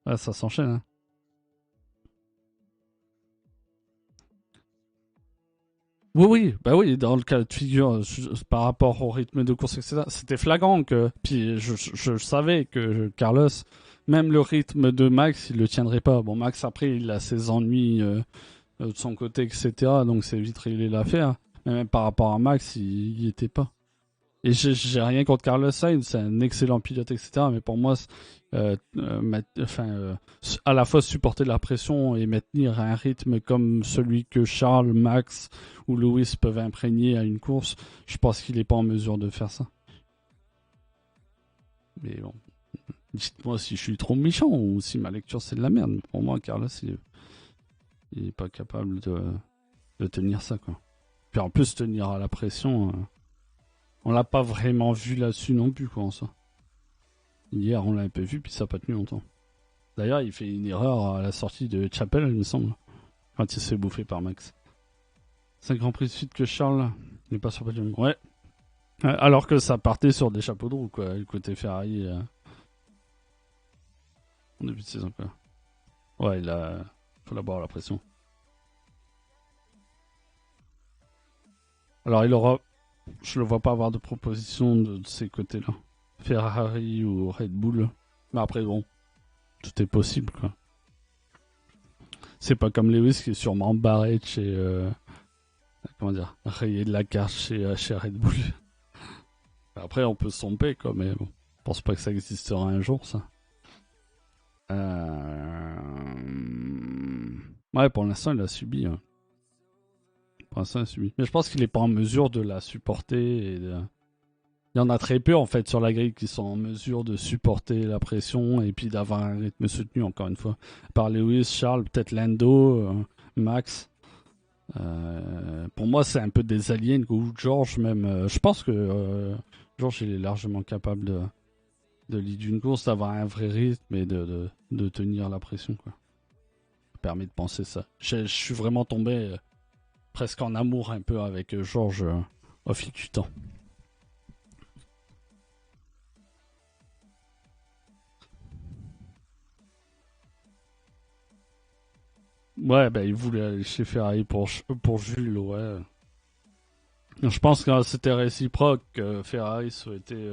Ouais, ça s'enchaîne, hein. Oui, oui, bah oui, dans le cas de figure, par rapport au rythme de course, etc., c'était flagrant que. Puis je savais que Carlos, même le rythme de Max, il le tiendrait pas. Bon, Max, après, il a ses ennuis de son côté, etc., donc c'est vite réglé l'affaire. Mais même par rapport à Max, il y était pas. Et j'ai rien contre Carlos Sainz, c'est un excellent pilote, etc. Mais pour moi, à la fois supporter la pression et maintenir un rythme comme celui que Charles, Max ou Lewis peuvent imprégner à une course, je pense qu'il n'est pas en mesure de faire ça. Mais bon, dites-moi si je suis trop méchant ou si ma lecture c'est de la merde. Mais pour moi, Carlos, il est pas capable de tenir ça, quoi. Puis en plus, tenir à la pression, on l'a pas vraiment vu là-dessus non plus, quoi, en soi. Hier, on l'a un peu vu, puis ça n'a pas tenu longtemps. D'ailleurs, il fait une erreur à la sortie de Chapel, il me semble, quand il se fait bouffer par Max. 5 grands prix de suite que Charles n'est pas sur podium. Ouais. Alors que ça partait sur des chapeaux de roue, quoi, le côté Ferrari en début de saison, quoi. Ouais, faut l'avoir la pression. Alors, je le vois pas avoir de proposition de ces côtés-là. Ferrari ou Red Bull. Mais après, bon, tout est possible, quoi. C'est pas comme Lewis qui est sûrement barré de chez. Comment dire? Rayé de la carte chez Red Bull. Après, on peut se tromper, quoi, mais bon. Je pense pas que ça existera un jour, ça. Ouais, pour l'instant, il a subi. Hein. Pour l'instant, il a subi. Mais je pense qu'il est pas en mesure de la supporter. Il y en a très peu, en fait, sur la grille qui sont en mesure de supporter la pression et puis d'avoir un rythme soutenu, encore une fois. Par Lewis, Charles, peut-être Lando, Max. Pour moi, c'est un peu des aliens, ou George même. Je pense que George, il est largement capable de lead une course, d'avoir un vrai rythme et de tenir la pression, quoi. Ça permet de penser ça. Je suis vraiment tombé presque en amour un peu avec George au fil du temps. Ouais, bah, il voulait aller chez Ferrari pour Jules, ouais. Je pense que c'était réciproque que Ferrari souhaitait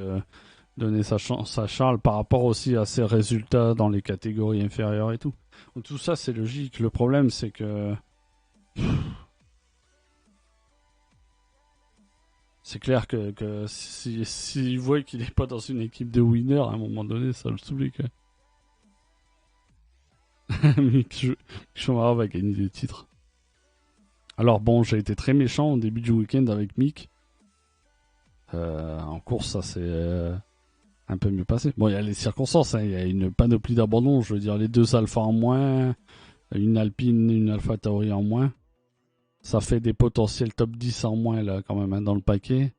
donner sa chance à Charles par rapport aussi à ses résultats dans les catégories inférieures et tout. Donc tout ça, c'est logique. Le problème, c'est que c'est clair que s'il voit qu'il n'est pas dans une équipe de winners, à un moment donné, ça le saoule, quoi. Mick Schumacher va gagner des titres. Alors bon, j'ai été très méchant au début du week-end avec Mick. En course, ça s'est un peu mieux passé. Bon, il y a les circonstances, hein. Il y a une panoplie d'abandons. Je veux dire, les 2 Alpha en moins, une Alpine, une Alpha Tauri en moins. Ça fait des potentiels top 10 en moins, là, quand même, hein, dans le paquet.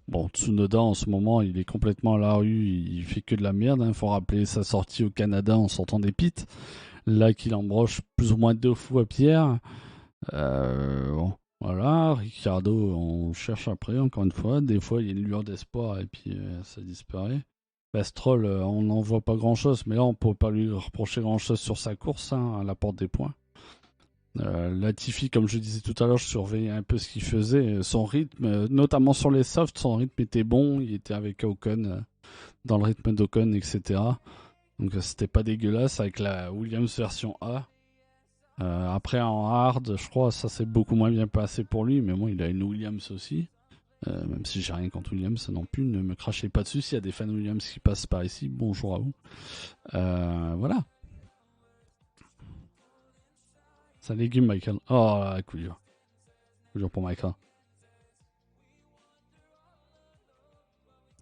Bon, Tsunoda, en ce moment, il est complètement à la rue. Il fait que de la merde. Hein. Faut rappeler sa sortie au Canada en sortant des pits. Là, qu'il embroche plus ou moins 2 fois Pierre. Bon, voilà. Ricardo, on cherche après, encore une fois. Des fois, il y a une lueur d'espoir et puis ça disparaît. Stroll, on n'en voit pas grand chose, mais là, on peut pas lui reprocher grand chose sur sa course, hein, à la porte des points. Latifi, comme je disais tout à l'heure, je surveillais un peu ce qu'il faisait. Son rythme, notamment sur les softs, son rythme était bon. Il était avec Ocon, dans le rythme d'Ocon, etc. Donc c'était pas dégueulasse avec la Williams version A. Après en hard, je crois ça s'est beaucoup moins bien passé pour lui, mais bon, il a une Williams aussi. Même si j'ai rien contre Williams non plus, ne me crachez pas dessus. S'il y a des fans Williams qui passent par ici, bonjour à vous. Voilà. Ça légume, Michael. Oh là, coup dur. Coup dur pour Michael.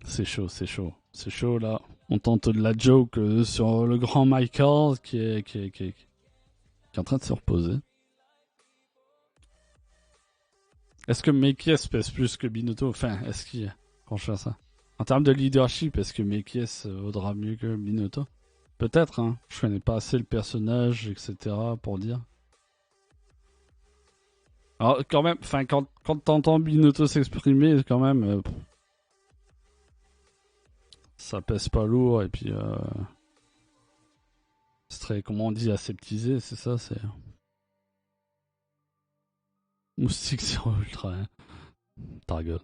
C'est chaud, c'est chaud. C'est chaud là. On tente de la joke sur le grand Michael qui est en train de se reposer. Est-ce que Mekies pèse plus que Binotto? Enfin, est-ce qu'il... Quand je fais ça. En termes de leadership, est-ce que Mekies vaudra mieux que Binotto? Peut-être, hein. Je connais pas assez le personnage, etc. pour dire. Alors, quand même, enfin, quand t'entends Binotto s'exprimer, quand même, ça pèse pas lourd, et puis, c'est très, comment on dit, aseptisé, c'est ça, c'est... Moustique sur Ultra, hein. Ta gueule.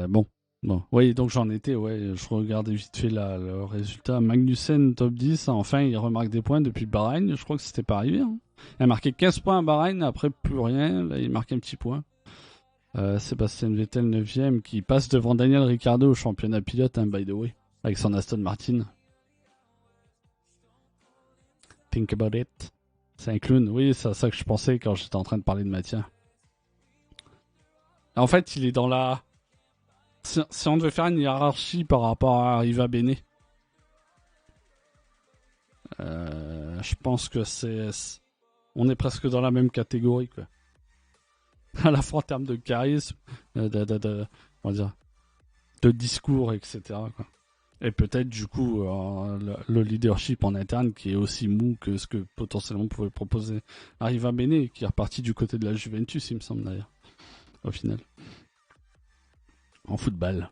Bon. Bon. Oui, donc j'en étais, ouais, je regardais vite fait le résultat. Magnussen, top 10, enfin, il remarque des points depuis Bahreïn, je crois que c'était pas arrivé, hein. Il a marqué 15 points à Bahreïn, après plus rien, là il marque un petit point. Sébastien Vettel 9ème qui passe devant Daniel Ricciardo au championnat pilote, hein, by the way, avec son Aston Martin. Think about it. C'est un clown, oui, c'est à ça que je pensais quand j'étais en train de parler de Mathia. En fait, il est dans la... Si on devait faire une hiérarchie par rapport à Riva Bene, je pense que c'est... On est presque dans la même catégorie, quoi. À la fois en termes de charisme, on va dire, de discours, etc., quoi. Et peut-être du coup le leadership en interne qui est aussi mou que ce que potentiellement pouvait proposer Arriva Bene, qui est reparti du côté de la Juventus, il me semble d'ailleurs, au final. En football.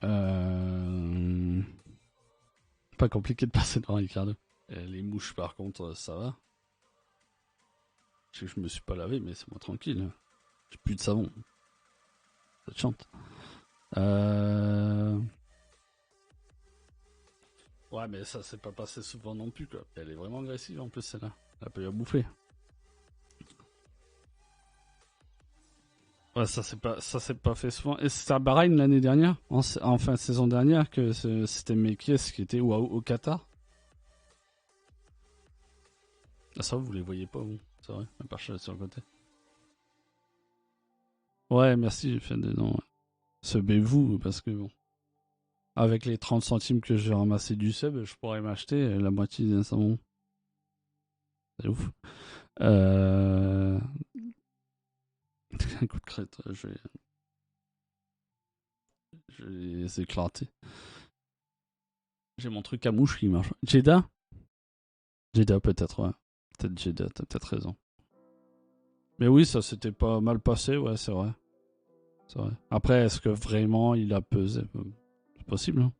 Pas compliqué de passer devant Ricardo. Et les mouches par contre, ça va. Je sais que je me suis pas lavé, mais c'est moi tranquille. J'ai plus de savon. Ça te chante. Ouais, mais ça s'est pas passé souvent non plus, quoi. Elle est vraiment agressive en plus, celle-là. Elle a pas eu à bouffer. Ouais, ça s'est pas fait souvent. Et c'était à Bahreïn l'année dernière, en fin de saison dernière, que c'était Mekies qui était au Qatar. Ah ça, vous les voyez pas, vous. C'est vrai, à part sur le côté. Ouais, merci, j'ai fait des noms. Se vous parce que bon. Avec les 30 centimes que j'ai ramassé du sub, je pourrais m'acheter la moitié d'un savon. C'est ouf. Un coup de crête, je vais les éclater. J'ai mon truc à mouche qui marche. Jeddah peut-être, ouais. Peut-être Jeddah, t'as peut-être raison. Mais oui, ça s'était pas mal passé, ouais, c'est vrai. C'est vrai. Après, est-ce que vraiment il a pesé? C'est possible, hein.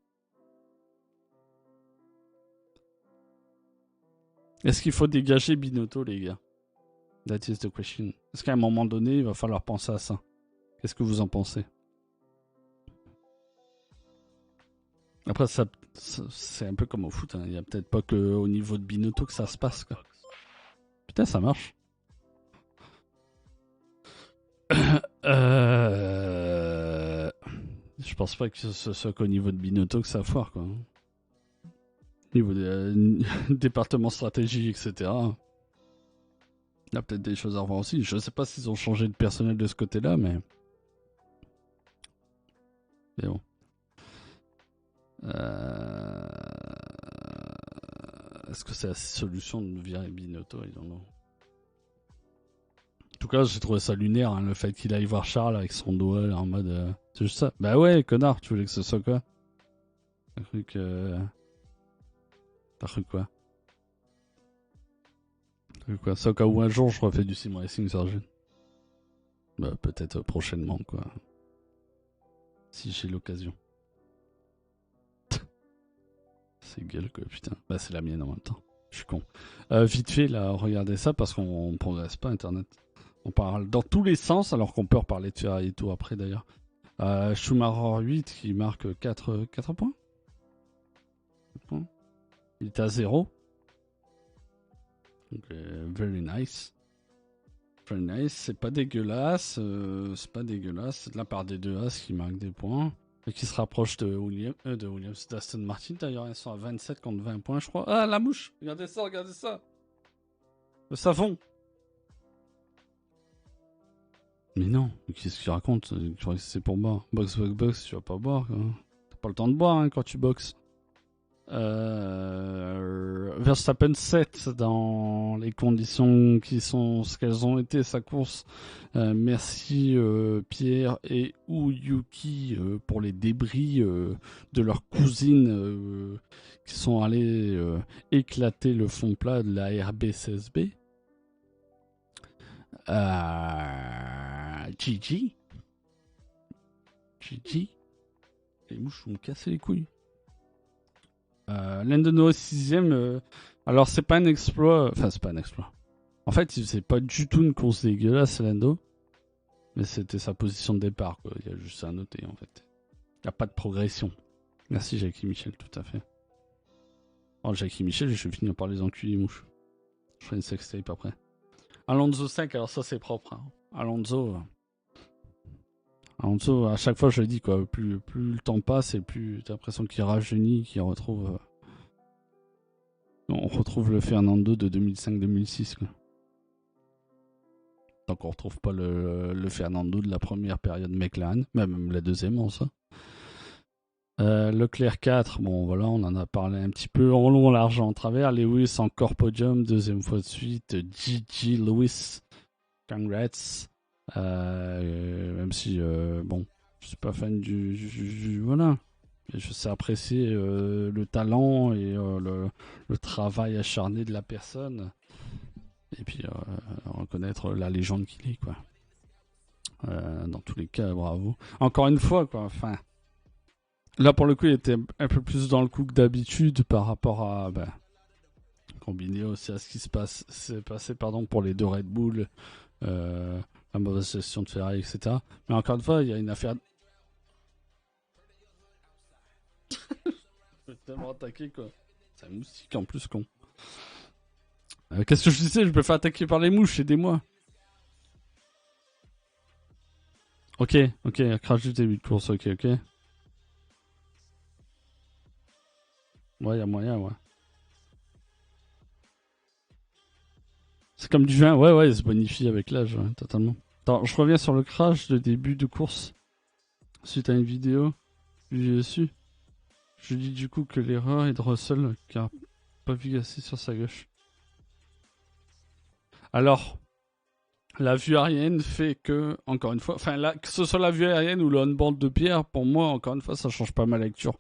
Est-ce qu'il faut dégager Binotto, les gars? That is the question. Est-ce qu'à un moment donné, il va falloir penser à ça? Qu'est-ce que vous en pensez? Après, ça c'est un peu comme au foot, hein. Il y a peut-être pas que au niveau de Binotto que ça se passe, quoi. Putain, ça marche. Je pense pas que ce soit qu'au niveau de Binotto que ça foire, quoi. Au niveau des départements stratégie, etc. Il y a peut-être des choses à revoir aussi. Je sais pas s'ils ont changé de personnel de ce côté-là, mais... Mais bon. Est-ce que c'est la solution de virer Binotto? I don't know. En tout cas, j'ai trouvé ça lunaire, hein, le fait qu'il aille voir Charles avec son doigt en mode... c'est juste ça. Bah ouais, connard, tu voulais que ce soit quoi? T'as cru que... T'as cru quoi? T'as cru quoi? Ça, au cas où un jour je refais du sim racing sur jeu. Bah peut-être prochainement, quoi. Si j'ai l'occasion. C'est gueule, quoi, putain. Bah c'est la mienne en même temps. Je suis con. Vite fait, là, regardez ça parce qu'on progresse pas Internet. On parle dans tous les sens alors qu'on peut reparler de Ferrari et tout après d'ailleurs. Schumacher 8 qui marque 4 points. Il est à 0. Donc, very nice. Very nice. C'est pas dégueulasse. C'est pas dégueulasse. C'est de la part des deux As qui marquent des points. Et qui se rapprochent de Williams, d'Aston Martin. D'ailleurs, ils sont à 27 contre 20 points, je crois. Ah, la mouche! Regardez ça, regardez ça! Le savon! Mais non, qu'est-ce qu'il raconte? Tu crois que c'est pour boire? Box, tu vas pas boire, quoi. T'as pas le temps de boire hein, quand tu boxes. Verstappen 7 dans les conditions qui sont ce qu'elles ont été sa course. Merci Pierre et ou Yuki pour les débris de leurs cousines qui sont allées éclater le fond plat de la RB16B. Gigi. Les mouches vont me casser les couilles. Lando Norris 6ème. Alors, c'est pas un exploit. Enfin, c'est pas un exploit. En fait, c'est pas du tout une course dégueulasse, Lando. Mais c'était sa position de départ, quoi. Il y a juste ça à noter, en fait. Il n'y a pas de progression. Merci, Jackie Michel, tout à fait. Oh, Jackie Michel, je vais finir par les enculer, mouches. Je ferai une sextape après. Alonso 5, alors ça, c'est propre. Hein. Alonso, à chaque fois, je le dis, quoi. Plus le temps passe et plus t'as l'impression qu'il rajeunit, qu'il retrouve. On retrouve le Fernando de 2005-2006, quoi. Donc on retrouve pas le Fernando de la première période McLaren, même la deuxième en ça. Leclerc 4, bon voilà, on en a parlé un petit peu en long, en large, en travers. Lewis encore podium, deuxième fois de suite. Gigi Lewis, congrats. Même si, bon, je suis pas fan du voilà. Et je sais apprécier le talent et le travail acharné de la personne. Et puis reconnaître la légende qu'il est, quoi. Dans tous les cas, bravo. Encore une fois, quoi. Enfin, là pour le coup, il était un peu plus dans le coup que d'habitude par rapport à, combiné aussi à ce qui s'est passé, pour les deux Red Bull, la mauvaise gestion de Ferrari, etc. Mais encore une fois, il y a une affaire. Je vais tellement attaquer, quoi. C'est un moustique en plus, con. Qu'est-ce que je disais? Je me fais attaquer par les mouches, aidez-moi. Ok, crash du début de course, ok. Ouais, y a moyen, ouais. C'est comme du vin, ouais, il se bonifie avec l'âge, ouais, totalement. Attends, je reviens sur le crash de début de course. Suite à une vidéo vue dessus. Je dis du coup que l'erreur est de Russell, car pas vu assis sur sa gauche. Alors, la vue aérienne fait que, encore une fois, enfin, là, que ce soit la vue aérienne ou le on-board de Pierre, pour moi, encore une fois, ça change pas ma lecture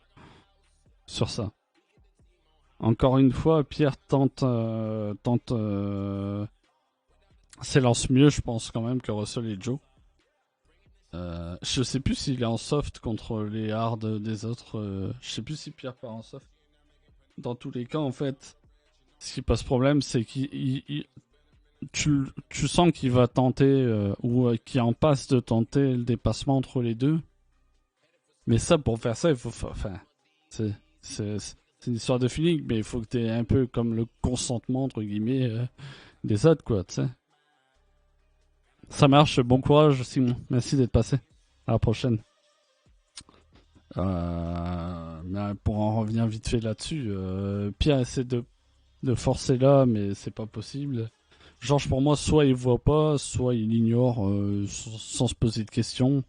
sur ça. Encore une fois, Pierre s'élance mieux, je pense, quand même, que Russell et Joe. Je sais plus s'il est en soft contre les hard des autres. Je sais plus si Pierre part en soft. Dans tous les cas, en fait, ce qui pose problème, c'est tu sens qu'il va tenter, ou qu'il est en passe de tenter le dépassement entre les deux. Mais ça, pour faire ça, il faut... Enfin, c'est une histoire de feeling, mais il faut que tu aies un peu comme le consentement, entre guillemets, des autres, quoi, tu sais. Ça marche, bon courage, Simon. Merci d'être passé. À la prochaine. Mais pour en revenir vite fait là-dessus, Pierre essaie de forcer là, mais c'est pas possible. Georges, pour moi, soit il voit pas, soit il ignore sans se poser de questions.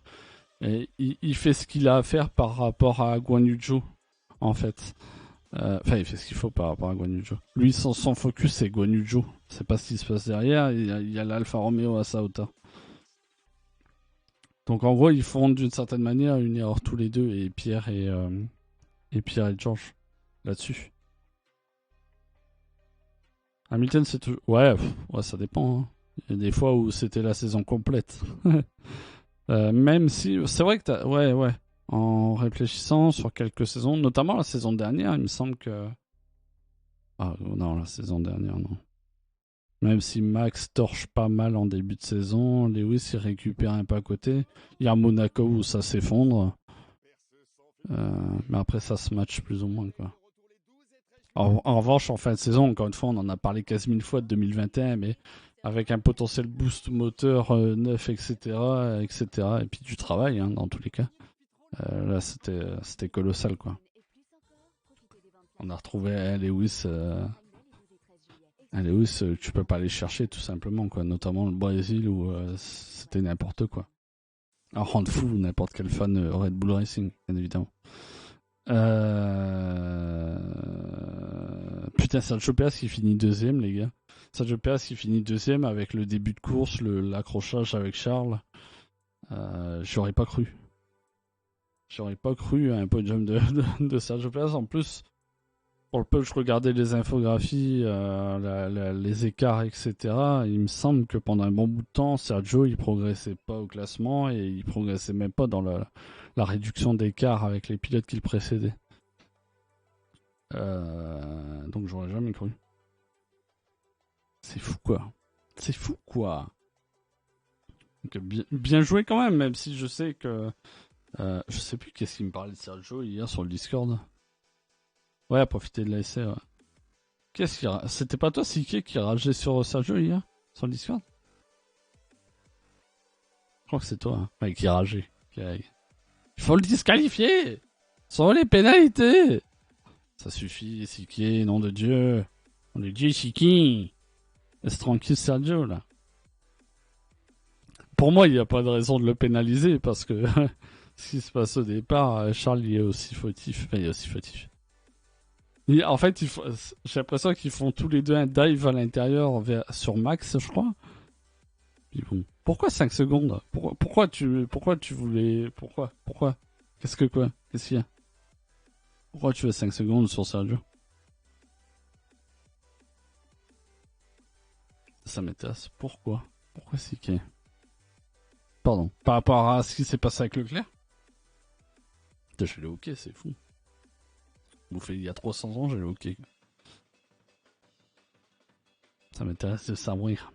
Et il fait ce qu'il a à faire par rapport à Guan Yu Zhou, en fait. Enfin, il fait ce qu'il faut par rapport à Guan Yu Zhou. Lui, son focus, c'est Guan Yu Zhou. C'est pas ce qui se passe derrière. Il y a l'Alfa Romeo à sa hauteur. Donc, en gros, ils font d'une certaine manière une erreur tous les deux, et Pierre et George là-dessus. Hamilton, c'est tout. Ouais, ça dépend. Hein. Il y a des fois où c'était la saison complète. Même si. C'est vrai que t'as. Ouais. En réfléchissant sur quelques saisons, notamment la saison dernière, il me semble que Ah non, la saison dernière, non. Même si Max torche pas mal en début de saison, Lewis il récupère un peu à côté. Il y a Monaco où ça s'effondre. Mais après ça se match plus ou moins quoi. En revanche, en fin de saison, encore une fois, on en a parlé 15 000 fois de 2021, mais avec un potentiel boost moteur neuf, etc., etc., et puis du travail, hein, dans tous les cas. Là, c'était colossal, quoi. On a retrouvé un Lewis, tu peux pas aller chercher, tout simplement, quoi. Notamment le Brésil, où c'était n'importe quoi. Un rendre fou n'importe quel fan Red Bull Racing, bien évidemment. Putain, Sergio Perez qui finit deuxième, les gars. Sergio Perez qui finit deuxième avec le début de course, l'accrochage avec Charles. J'aurais pas cru. J'aurais pas cru à un podium de Sergio Perez. En plus, pour le peu que je regardais les infographies, les écarts, etc., il me semble que pendant un bon bout de temps, Sergio, il progressait pas au classement et il progressait même pas dans la réduction d'écart avec les pilotes qui le précédaient. Donc j'aurais jamais cru. C'est fou quoi. C'est fou quoi. Donc, bien joué quand même si je sais que... je sais plus qu'est-ce qu'il me parlait de Sergio hier sur le Discord. Ouais, à profiter de l'essai, ouais. Qu'est-ce qu'il C'était pas toi, Siké, qui rageait sur Sergio hier sur le Discord? Je crois que c'est toi, hein. Ouais, qui rageait. Il faut le disqualifier sans les pénalités. Ça suffit, Siké, nom de Dieu. On lui dit Siké. Laisse tranquille Sergio, là. Pour moi, il n'y a pas de raison de le pénaliser parce que ce qui se passe au départ, Charles il est aussi fautif. Enfin, il est aussi fautif. En fait, j'ai l'impression qu'ils font tous les deux un dive à l'intérieur sur Max, je crois. Puis bon. Pourquoi 5 secondes pourquoi tu voulais... Pourquoi Qu'est-ce que quoi Qu'est-ce qu'il y a? Pourquoi tu veux 5 secondes sur Sergio? Ça m'intéresse. Pourquoi c'est qui? Pardon. Par rapport à ce qui s'est passé avec Leclerc? Putain, j'ai le hockey, c'est fou. Bouffé il y a 300 ans, j'ai le hockey. Ça m'intéresse de savoir.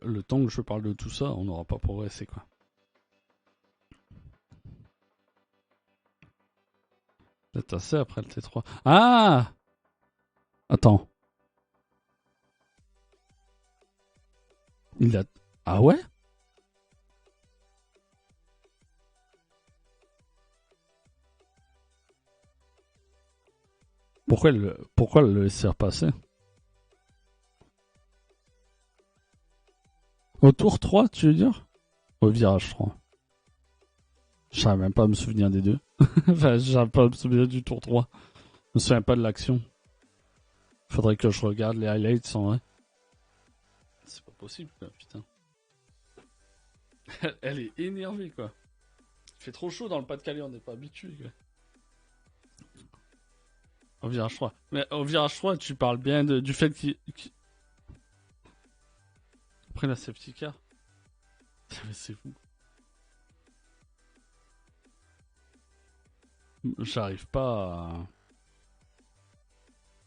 Le temps que je parle de tout ça, on n'aura pas progressé, quoi. Peut-être assez après le T3. Ah! Attends. Il a... Ah ouais? Pourquoi le laisser repasser? Au tour 3, tu veux dire? Au virage 3. Je savais même pas me souvenir des deux. Enfin, je savais pas me souvenir du tour 3. Je me souviens pas de l'action. Faudrait que je regarde les highlights en vrai. C'est pas possible, quoi, putain. Elle est énervée, quoi. Il fait trop chaud dans le Pas-de-Calais, on n'est pas habitué, quoi. Au virage 3. Mais au virage 3, tu parles bien du fait qu'il... Après la safety car. Mais c'est fou. J'arrive pas à...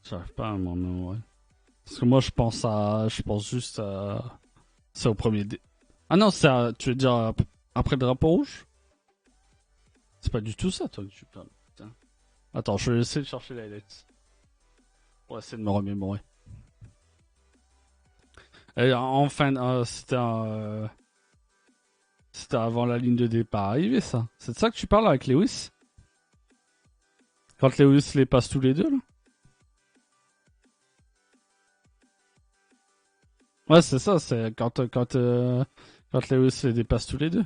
J'arrive pas à m'en mémorer. Parce que moi, je pense juste à... C'est au premier... Ah non, tu veux dire après le drapeau rouge? C'est pas du tout ça, toi, que tu parles. Putain. Attends, je vais essayer de chercher les highlights. Pour essayer de me remémorer. Et enfin, c'était avant la ligne de départ arrivée, ça. C'est de ça que tu parles avec Lewis? Quand Lewis les passe tous les deux, là? Ouais, c'est ça, c'est quand Lewis les dépasse tous les deux.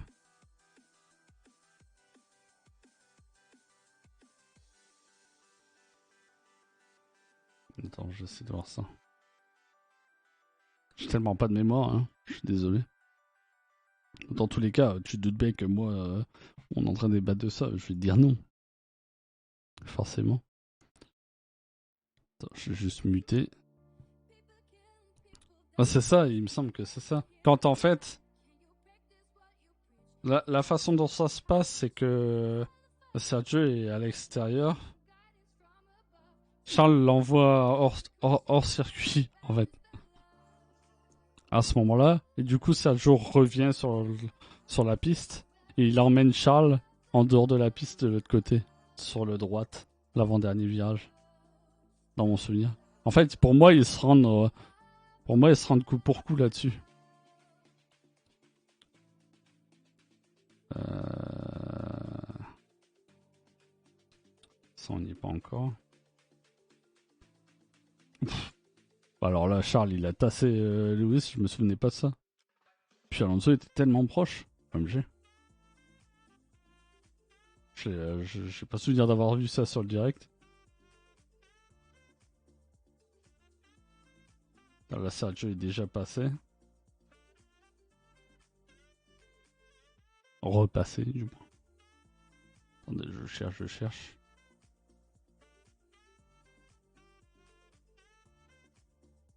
Attends, j'essaie de voir ça. J'ai tellement pas de mémoire, hein. Je suis désolé. Dans tous les cas, tu te doutes bien que moi, on est en train de débattre de ça. Je vais te dire non. Forcément. Attends, je vais juste muter. Ah, c'est ça, il me semble que c'est ça. Quand en fait, la façon dont ça se passe, c'est que Sergio est à l'extérieur Charles l'envoie hors circuit, en fait. À ce moment-là. Et du coup, Sergio revient sur la piste. Et il emmène Charles en dehors de la piste de l'autre côté. Sur le droite. L'avant-dernier virage. Dans mon souvenir. En fait, pour moi, ils se rendent coup pour coup là-dessus. Ça, on n'y est pas encore. Alors là, Charles, il a tassé Lewis, je me souvenais pas de ça. Puis Alonso était tellement proche. MG. J'ai pas souvenir d'avoir vu ça sur le direct. Là, Sergio est déjà passé. Repassé, du moins. Attendez, je cherche.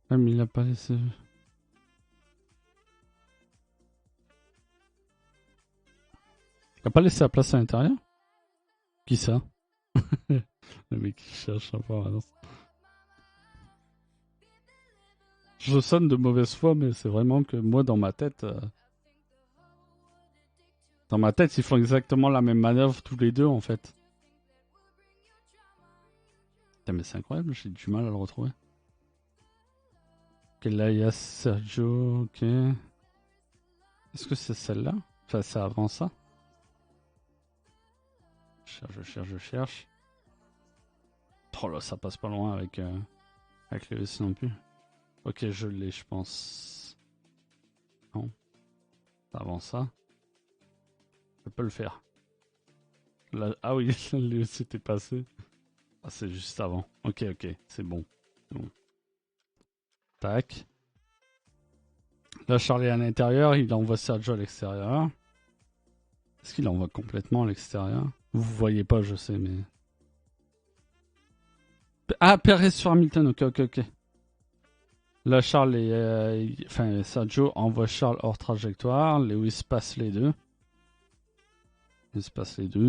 Ah, mais il a pas laissé. Il a pas laissé la place à l'intérieur? Qui ça? Le mec qui cherche en permanence. Je sonne de mauvaise foi, mais c'est vraiment que moi, dans ma tête, ils font exactement la même manœuvre tous les deux, en fait. Putain, mais c'est incroyable, j'ai du mal à le retrouver. Ok, là, il y a Sergio, ok. Est-ce que c'est celle-là? Enfin, c'est avant ça. Je cherche. Oh là, ça passe pas loin avec Lewis non plus. Ok, je l'ai, je pense. Non. C'est avant ça. Je peux le faire. Là... Ah oui, Lewis était passé. Ah, c'est juste avant. Ok, c'est bon. Tac. Là, Charlie est à l'intérieur, il envoie Sergio à l'extérieur. Est-ce qu'il envoie complètement à l'extérieur? Vous voyez pas, je sais, mais... Ah, Perez sur Hamilton, ok. Là, Charles enfin, Sergio envoie Charles hors trajectoire. Lewis passe les deux.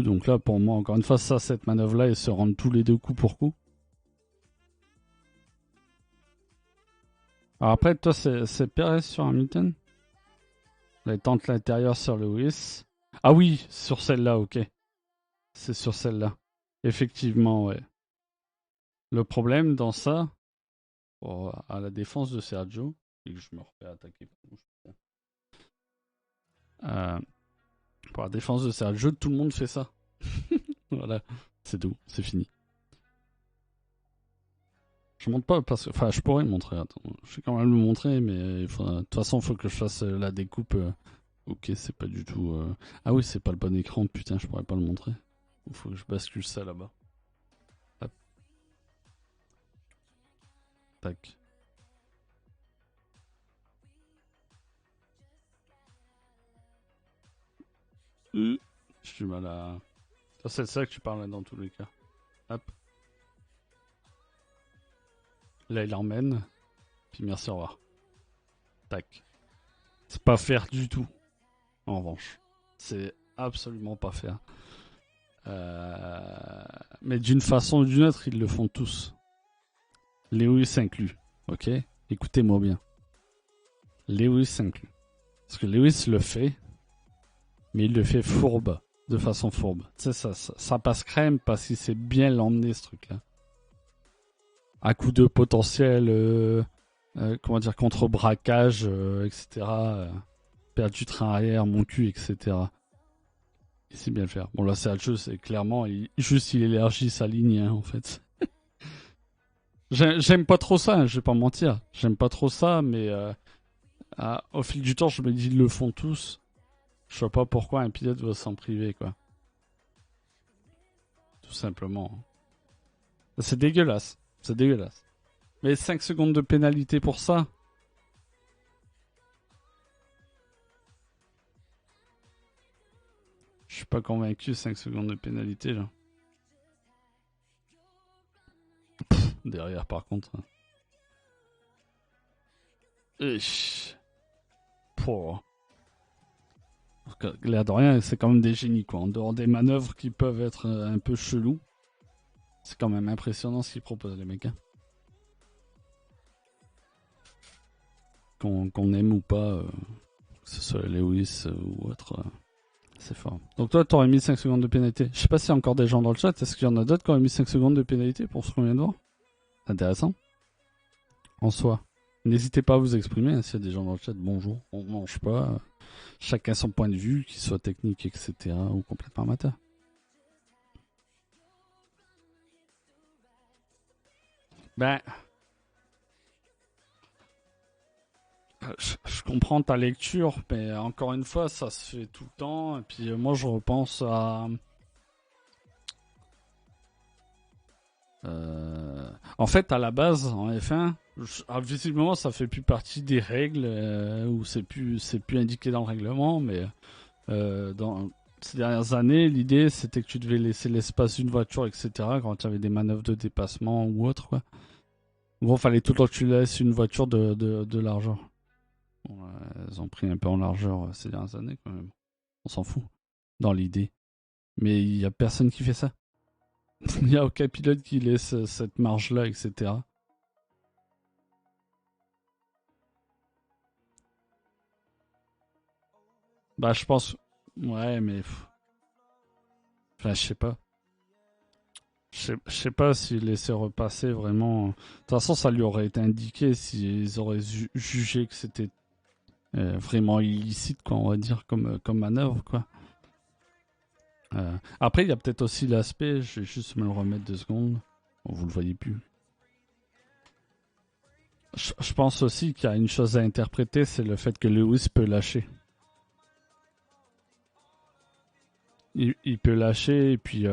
Donc là, pour moi, encore une fois, cette manœuvre-là, ils se rendent tous les deux coup pour coup. Alors après, toi, c'est Perez sur Hamilton. Là, il tente l'intérieur sur Lewis. Ah oui, sur celle-là, ok. C'est sur celle-là. Effectivement, ouais. Le problème dans ça, à la défense de Sergio, et que je me refais attaquer. Pour la défense de Sergio, tout le monde fait ça. Voilà, c'est tout, c'est fini. Je montre pas parce que. Enfin, je pourrais le montrer, attends. Je vais quand même le montrer, mais de toute façon, il faut que je fasse la découpe. Ok, c'est pas du tout. Ah oui, c'est pas le bon écran, putain, je pourrais pas le montrer. Il faut que je bascule ça là-bas. Hop. Tac. J'ai du mal à. Ça, c'est ça que tu parles dans tous les cas. Hop. Là, il emmène. Puis merci, au revoir. Tac. C'est pas faire du tout. En revanche. C'est absolument pas faire. Mais d'une façon ou d'une autre, ils le font tous. Lewis inclus. Ok? Écoutez-moi bien. Lewis inclus. Parce que Lewis le fait, mais il le fait fourbe. De façon fourbe. Tu sais, ça passe crème parce qu'il sait bien l'emmener, ce truc-là. À coup de potentiel, comment dire, contre-braquage, etc. Perdu train arrière, mon cul, etc. Il sait bien le faire. Bon, là, c'est Sergio, c'est clairement, il élargit sa ligne, hein, en fait. J'aime pas trop ça, hein, je vais pas mentir. J'aime pas trop ça, mais au fil du temps, je me dis, ils le font tous. Je sais pas pourquoi un pilote va s'en priver, quoi. Tout simplement. C'est dégueulasse. C'est dégueulasse. Mais 5 secondes de pénalité pour ça. Je suis pas convaincu, 5 secondes de pénalité, là. Derrière, par contre. Pour. L'air de rien, c'est quand même des génies, quoi. En dehors des manœuvres qui peuvent être un peu chelous, C'est quand même impressionnant ce qu'ils proposent les mecs. Hein. Qu'on aime ou pas, que ce soit Lewis ou autre, c'est fort. Donc toi, t'aurais mis 5 secondes de pénalité. Je sais pas s'il y a encore des gens dans le chat. Est-ce qu'il y en a d'autres qui auraient mis 5 secondes de pénalité pour ce qu'on vient de voir? C'est intéressant. En soi. N'hésitez pas à vous exprimer. Hein, s'il y a des gens dans le chat, bonjour. On mange pas. Chacun son point de vue, qu'il soit technique, etc. ou complètement amateur. Ben, je comprends ta lecture, mais encore une fois, ça se fait tout le temps. Et puis moi, je repense à... En fait, à la base, en F1, visiblement, ça fait plus partie des règles, ou c'est plus indiqué dans le règlement, mais dans ces dernières années, l'idée, c'était que tu devais laisser l'espace d'une voiture, etc., quand tu avais des manœuvres de dépassement ou autre, quoi. En gros, fallait tout le temps que tu laisses une voiture de largeur. Bon, elles ont pris un peu en largeur ces dernières années, quand même. On s'en fout, dans l'idée. Mais il y a personne qui fait ça. Il y a aucun pilote qui laisse cette marge-là, etc. Bah, je pense... Ouais, mais... Enfin, je sais pas. Je sais pas s'il laissait repasser vraiment... De toute façon, ça lui aurait été indiqué s'ils auraient jugé que c'était vraiment illicite, quoi, on va dire, comme manœuvre, quoi. Après, il y a peut-être aussi l'aspect... Je vais juste me le remettre 2 secondes. Bon, vous le voyez plus. Je pense aussi qu'il y a une chose à interpréter, c'est le fait que Lewis peut lâcher. Il peut lâcher et puis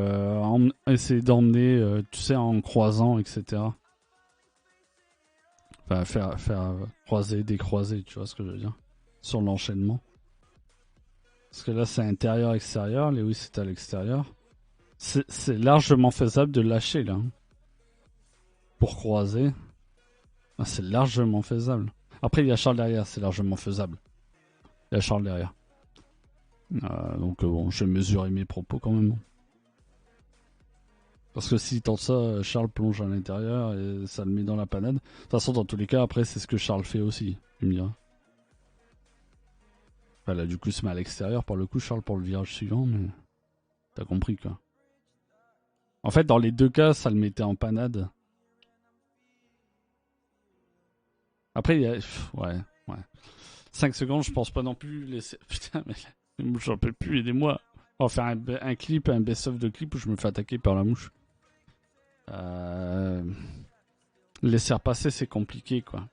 essayer d'emmener, tu sais, en croisant, etc. Enfin, faire croiser, décroiser, tu vois ce que je veux dire. Sur l'enchaînement. Parce que là, c'est intérieur-extérieur, Lewis est à l'extérieur. C'est largement faisable de lâcher, là. Hein. Pour croiser. Ah, c'est largement faisable. Après, il y a Charles derrière, c'est largement faisable. Il y a Charles derrière. Donc bon, je vais mesurer mes propos quand même. Parce que s'il tente ça, Charles plonge à l'intérieur et ça le met dans la panade. De toute façon, dans tous les cas, après, c'est ce que Charles fait aussi, tu me diras. Enfin, là, du coup, se met à l'extérieur pour le coup, Charles, pour le virage suivant, mais t'as compris, quoi. En fait, dans les deux cas, ça le mettait en panade. Après, il y a... Ouais. 5 secondes, je pense pas non plus laisser... Putain, mais les mouches, j'en peux plus, aidez-moi. On va faire un clip, un best-of de clip où je me fais attaquer par la mouche. Laisser repasser, c'est compliqué, quoi.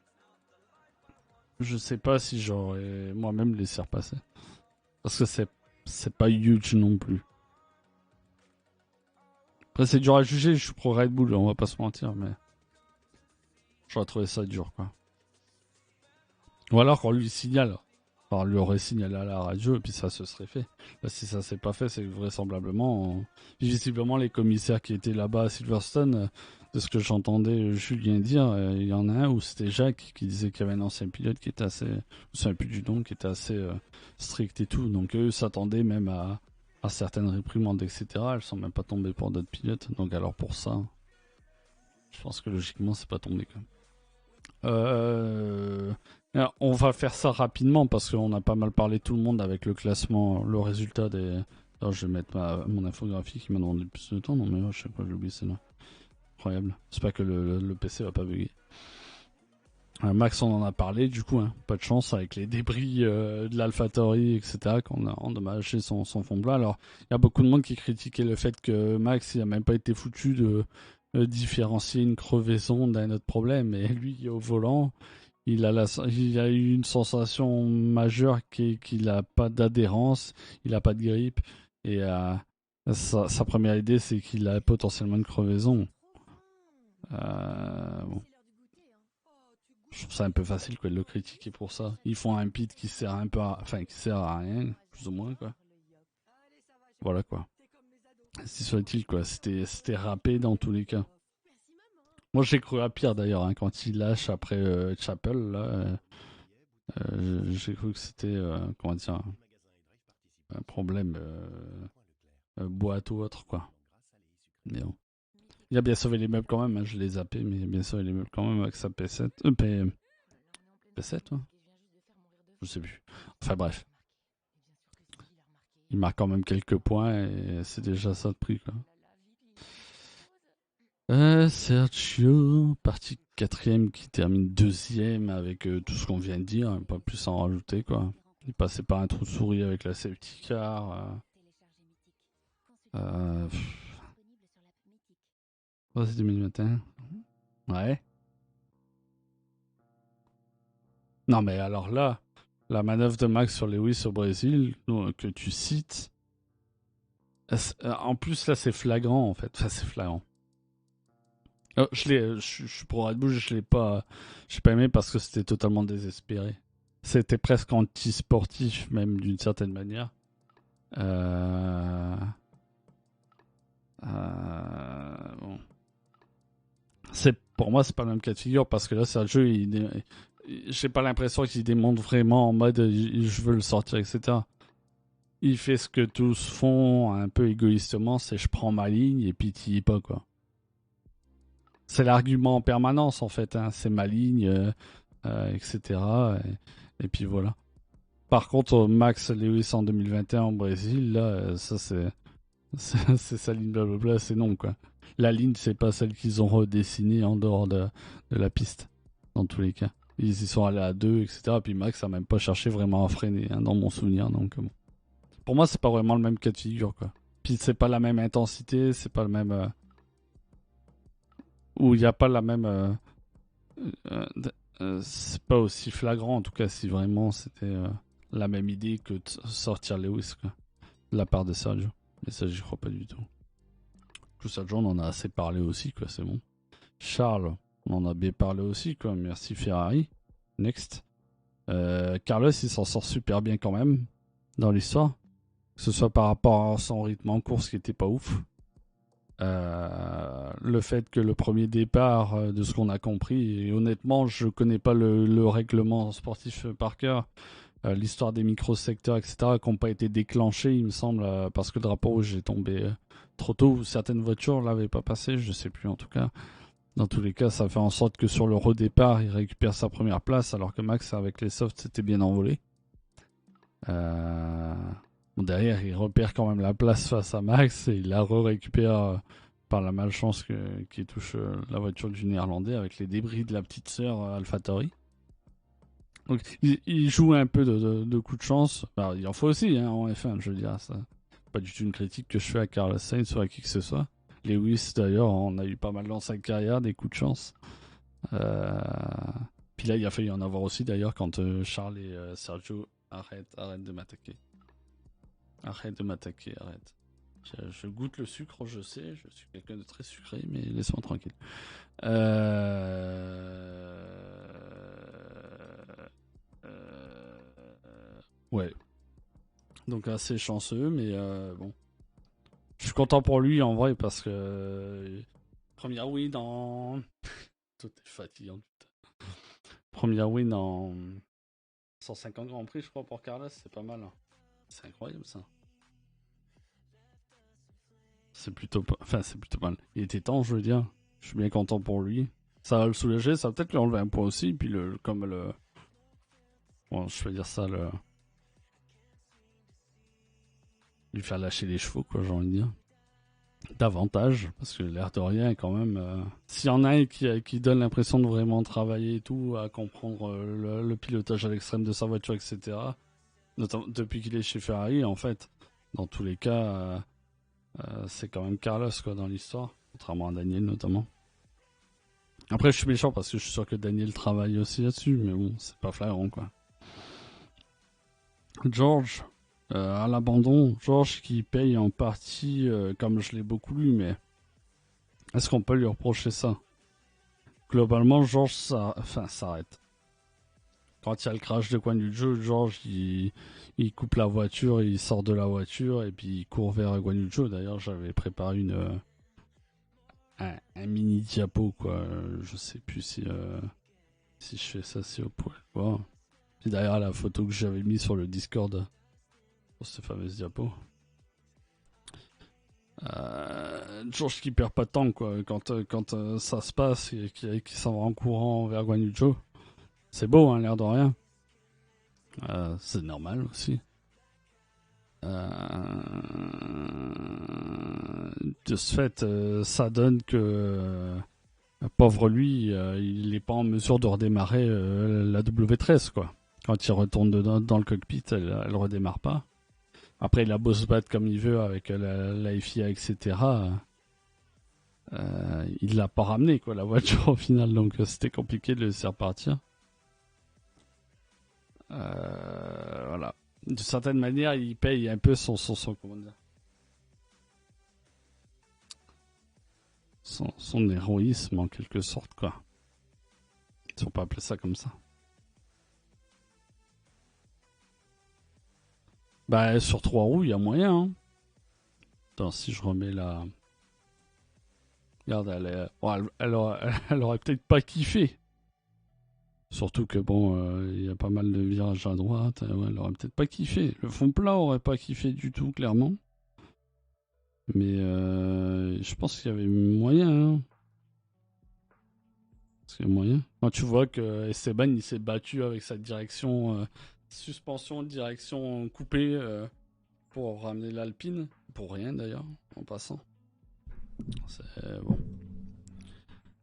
Je sais pas si j'aurais moi-même laissé repasser. Parce que c'est pas huge non plus. Après, c'est dur à juger, je suis pro Red Bull, on va pas se mentir, mais... J'aurais trouvé ça dur, quoi. Ou alors qu'on lui signale. Enfin, on lui aurait signalé à la radio et puis ça se serait fait. Là, si ça s'est pas fait, c'est vraisemblablement... Visiblement, les commissaires qui étaient là-bas à Silverstone, de ce que j'entendais Julien dire, il y en a un où c'était Jacques qui disait qu'il y avait un ancien pilote qui était assez... Je me souviens plus du nom, qui était assez strict et tout. Donc eux s'attendaient même à certaines réprimandes, etc. Elles sont même pas tombées pour d'autres pilotes. Donc alors pour ça, je pense que logiquement, c'est pas tombé, quand même. Alors, on va faire ça rapidement parce qu'on a pas mal parlé tout le monde avec le classement, le résultat des... Alors, je vais mettre mon infographie qui m'a demandé plus de temps. Non mais je sais pas, j'ai oublié celle-là. Incroyable. C'est pas que le PC va pas bugger. Max, on en a parlé du coup, hein. Pas de chance avec les débris de l'AlphaTauri, etc. qu'on a endommagé son fond plat. Alors, il y a beaucoup de monde qui critiquait le fait que Max, il a même pas été foutu de différencier une crevaison d'un autre problème. Et lui, au volant, il a eu une sensation majeure qu'il n'a pas d'adhérence, il n'a pas de grippe. Et sa première idée, c'est qu'il a potentiellement une crevaison. Bon. Je trouve ça un peu facile quoi, de le critiquer pour ça. Ils font un pit qui sert un peu qui sert à rien, plus ou moins quoi. Voilà quoi. Si soit-il quoi, c'était râpé dans tous les cas. Moi j'ai cru à pire d'ailleurs hein, quand il lâche après Chapel là. J'ai cru que c'était comment dire un problème boîte ou autre quoi. Mais bon. Il a bien sauvé les meubles quand même, hein, je l'ai zappé, mais il a bien sauvé les meubles quand même avec sa P7. P7, ouais. Je sais plus. Enfin bref. Il marque quand même quelques points et c'est déjà ça de prix, quoi. Sergio, partie 4ème qui termine 2ème avec tout ce qu'on vient de dire, pas plus à en rajouter, quoi. Il passait par un trou de souris avec la safety car. Oh, c'est 2021. Ouais. Non, mais alors là, la manœuvre de Max sur Lewis au Brésil, que tu cites, en plus là c'est flagrant en fait. Enfin, c'est flagrant. Je suis pour Red Bull, j'ai pas aimé parce que c'était totalement désespéré. C'était presque anti-sportif même d'une certaine manière. Bon. Pour moi c'est pas le même cas de figure parce que là Sergio j'ai pas l'impression qu'il démontre vraiment en mode je veux le sortir, etc. Il fait ce que tous font un peu égoïstement, c'est je prends ma ligne et puis t'y es pas, quoi. C'est l'argument en permanence en fait, hein. C'est ma ligne, etc. Et puis voilà. Par contre, Max Lewis en 2021 au Brésil, là, ça c'est sa ligne blablabla, c'est non, quoi. La ligne, c'est pas celle qu'ils ont redessinée en dehors de la piste, dans tous les cas. Ils y sont allés à deux, etc. Puis Max a même pas cherché vraiment à freiner, hein, dans mon souvenir, donc bon. Pour moi, c'est pas vraiment le même cas de figure, quoi. Puis c'est pas la même intensité, c'est pas le même. Ou il n'y a pas la même. Euh, c'est pas aussi flagrant, en tout cas, si vraiment c'était la même idée que de sortir Lewis, quoi. De la part de Sergio. Mais ça, j'y crois pas du tout. Tout Sergio, on en a assez parlé aussi, quoi, c'est bon. Charles, on en a bien parlé aussi, quoi. Merci Ferrari. Next. Carlos, il s'en sort super bien quand même dans l'histoire. Que ce soit par rapport à son rythme en course qui était pas ouf. Le fait que le premier départ, de ce qu'on a compris, et honnêtement, je connais pas le règlement sportif par cœur, l'histoire des micro-secteurs, etc., qui n'ont pas été déclenchés, il me semble, parce que le drapeau rouge est tombé trop tôt, ou certaines voitures l'avaient pas passé, je sais plus en tout cas. Dans tous les cas, ça fait en sorte que sur le redépart, il récupère sa première place, alors que Max, avec les softs, s'était bien envolé. Bon, derrière, il repère quand même la place face à Max et il la récupère par la malchance qui touche la voiture du Néerlandais avec les débris de la petite sœur AlphaTauri. Donc il joue un peu de coup de chance. Alors, il en faut aussi, hein, en F1, je veux dire. Ça. Pas du tout une critique que je fais à Carlos Sainz ou à qui que ce soit. Lewis, d'ailleurs, on a eu pas mal dans sa carrière des coups de chance. Puis là, il a failli en avoir aussi, d'ailleurs, quand Charles et Sergio arrête de m'attaquer. Arrête de m'attaquer, arrête. Je goûte le sucre, je sais, je suis quelqu'un de très sucré, mais laisse-moi tranquille. Ouais. Donc assez chanceux, mais bon. Je suis content pour lui en vrai parce que première win en. Tout est fatigant. Première win en 150 Grand Prix, je crois, pour Carlos, c'est pas mal. Hein. C'est incroyable ça. C'est plutôt pas... Enfin, c'est plutôt mal. Il était temps, je veux dire. Je suis bien content pour lui. Ça va le soulager, ça va peut-être lui enlever un point aussi. Puis comme le... Bon, je vais dire ça, lui faire lâcher les chevaux, quoi, j'ai envie de dire. Davantage, parce que l'air de rien, quand même... S'il y en a un qui donne l'impression de vraiment travailler et tout, à comprendre le pilotage à l'extrême de sa voiture, etc. Notamment depuis qu'il est chez Ferrari, en fait. Dans tous les cas, c'est quand même Carlos, quoi, dans l'histoire. Contrairement à Daniel, notamment. Après, je suis méchant parce que je suis sûr que Daniel travaille aussi là-dessus, mais bon, c'est pas flagrant, quoi. George, à l'abandon, George qui paye en partie, comme je l'ai beaucoup lu, mais est-ce qu'on peut lui reprocher ça? Globalement, George s'arrête. Quand il y a le crash de Guan Yu Zhou, George il coupe la voiture, il sort de la voiture et puis il court vers Guan Yu Zhou. D'ailleurs, j'avais préparé un mini diapo, quoi. Je sais plus si je fais ça, si vous pouvez le voir. Puis derrière la photo que j'avais mis sur le Discord pour cette fameuse diapo. George qui perd pas de temps, quoi. Quand ça se passe et qui s'en va en courant vers Guan Yu Zhou. C'est beau, hein, l'air de rien. C'est normal aussi. De ce fait, ça donne que pauvre lui, il n'est pas en mesure de redémarrer la W13, quoi. Quand il retourne dans le cockpit, elle redémarre pas. Après, il a beau se battre comme il veut avec la FIA, etc. Il l'a pas ramené, quoi, la voiture au final, donc c'était compliqué de le laisser repartir. Voilà. D'une certaine manière, il paye un peu son comment dire, son héroïsme en quelque sorte, quoi. Si on peut appeler ça comme ça. Bah, sur 3 roues, il y a moyen, hein. Attends, si je remets la... Regarde, elle aurait peut-être pas kiffé. Surtout que bon, il y a pas mal de virages à droite. Ouais, elle aurait peut-être pas kiffé. Le fond plat aurait pas kiffé du tout, clairement. Mais je pense qu'il y avait moyen, hein. Parce qu'il y a moyen. Quand tu vois que Esteban, il s'est battu avec sa direction... suspension, direction coupée pour ramener l'Alpine. Pour rien, d'ailleurs, en passant. C'est bon.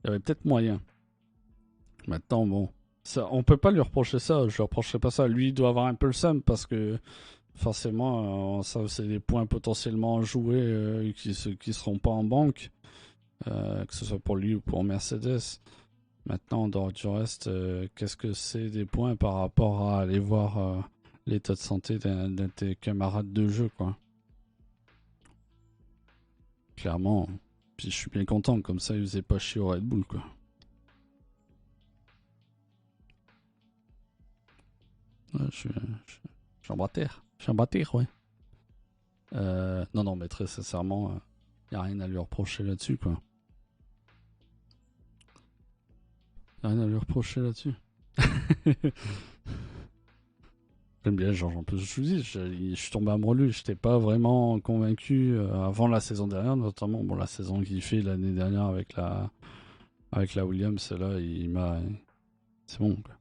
Il y avait peut-être moyen. Maintenant, bon, ça, on peut pas lui reprocher ça. Je lui reprocherai pas ça. Lui, il doit avoir un peu le seum parce que forcément, ça, c'est des points potentiellement joués qui seront pas en banque, que ce soit pour lui ou pour Mercedes. Maintenant, en dehors du reste, qu'est-ce que c'est des points par rapport à aller voir l'état de santé d'un de tes camarades de jeu, quoi. Clairement. Puis je suis bien content, comme ça, il faisait pas chier au Red Bull, quoi. Ouais, je suis en bas terre. Je suis en bas terre, ouais. Non, non, mais très sincèrement, y a rien à lui reprocher là-dessus, quoi. Y a rien à lui reprocher là-dessus. J'aime bien Georges. En plus, je vous dis, je suis tombé amoureux de lui. J'étais pas vraiment convaincu avant la saison dernière, notamment. Bon, la saison qu'il fait l'année dernière avec la Williams, là, il m'a. C'est bon, quoi.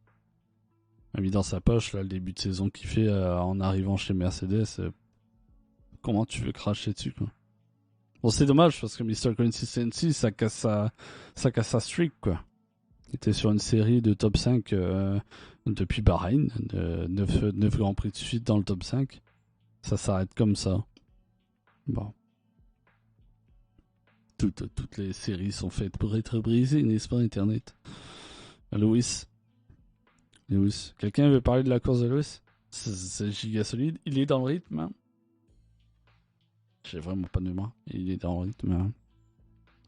Il m'a mis dans sa poche, là, le début de saison qu'il fait en arrivant chez Mercedes. Comment tu veux cracher dessus, quoi. Bon, c'est dommage parce que Mr. Consistency, ça casse sa streak, quoi. Il était sur une série de top 5 depuis Bahreïn, 9 Grands Prix de suite dans le top 5. Ça s'arrête comme ça. Bon. Toutes les séries sont faites pour être brisées, n'est-ce pas, Internet? Lewis. Lewis. Quelqu'un veut parler de la course de Lewis? C'est giga solide. Il est dans le rythme, hein. J'ai vraiment pas de mémoire. Il est dans le rythme, hein.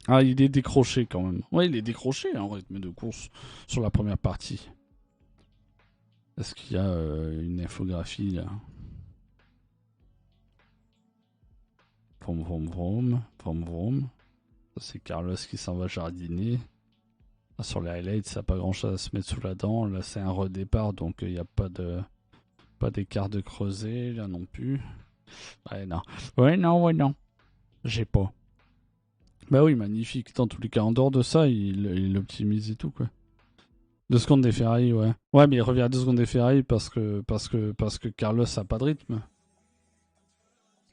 Ah, il est décroché quand même. Ouais, il est décroché en rythme de course sur la première partie. Est-ce qu'il y a une infographie là? Vroom vroom vroom. Vroom vroom. Ça, c'est Carlos qui s'en va jardiner. Ah, sur les highlights, ça n'a pas grand chose à se mettre sous la dent. Là, c'est un redépart, donc il n'y a pas d'écart de creuset là non plus. Ouais, non. Ouais, non, ouais, non. J'ai pas. Bah oui, magnifique. Dans tous les cas, en dehors de ça, il optimise et tout, quoi. 2 secondes des Ferrari, ouais. Ouais, mais il revient à 2 secondes des Ferrari parce que Carlos a pas de rythme.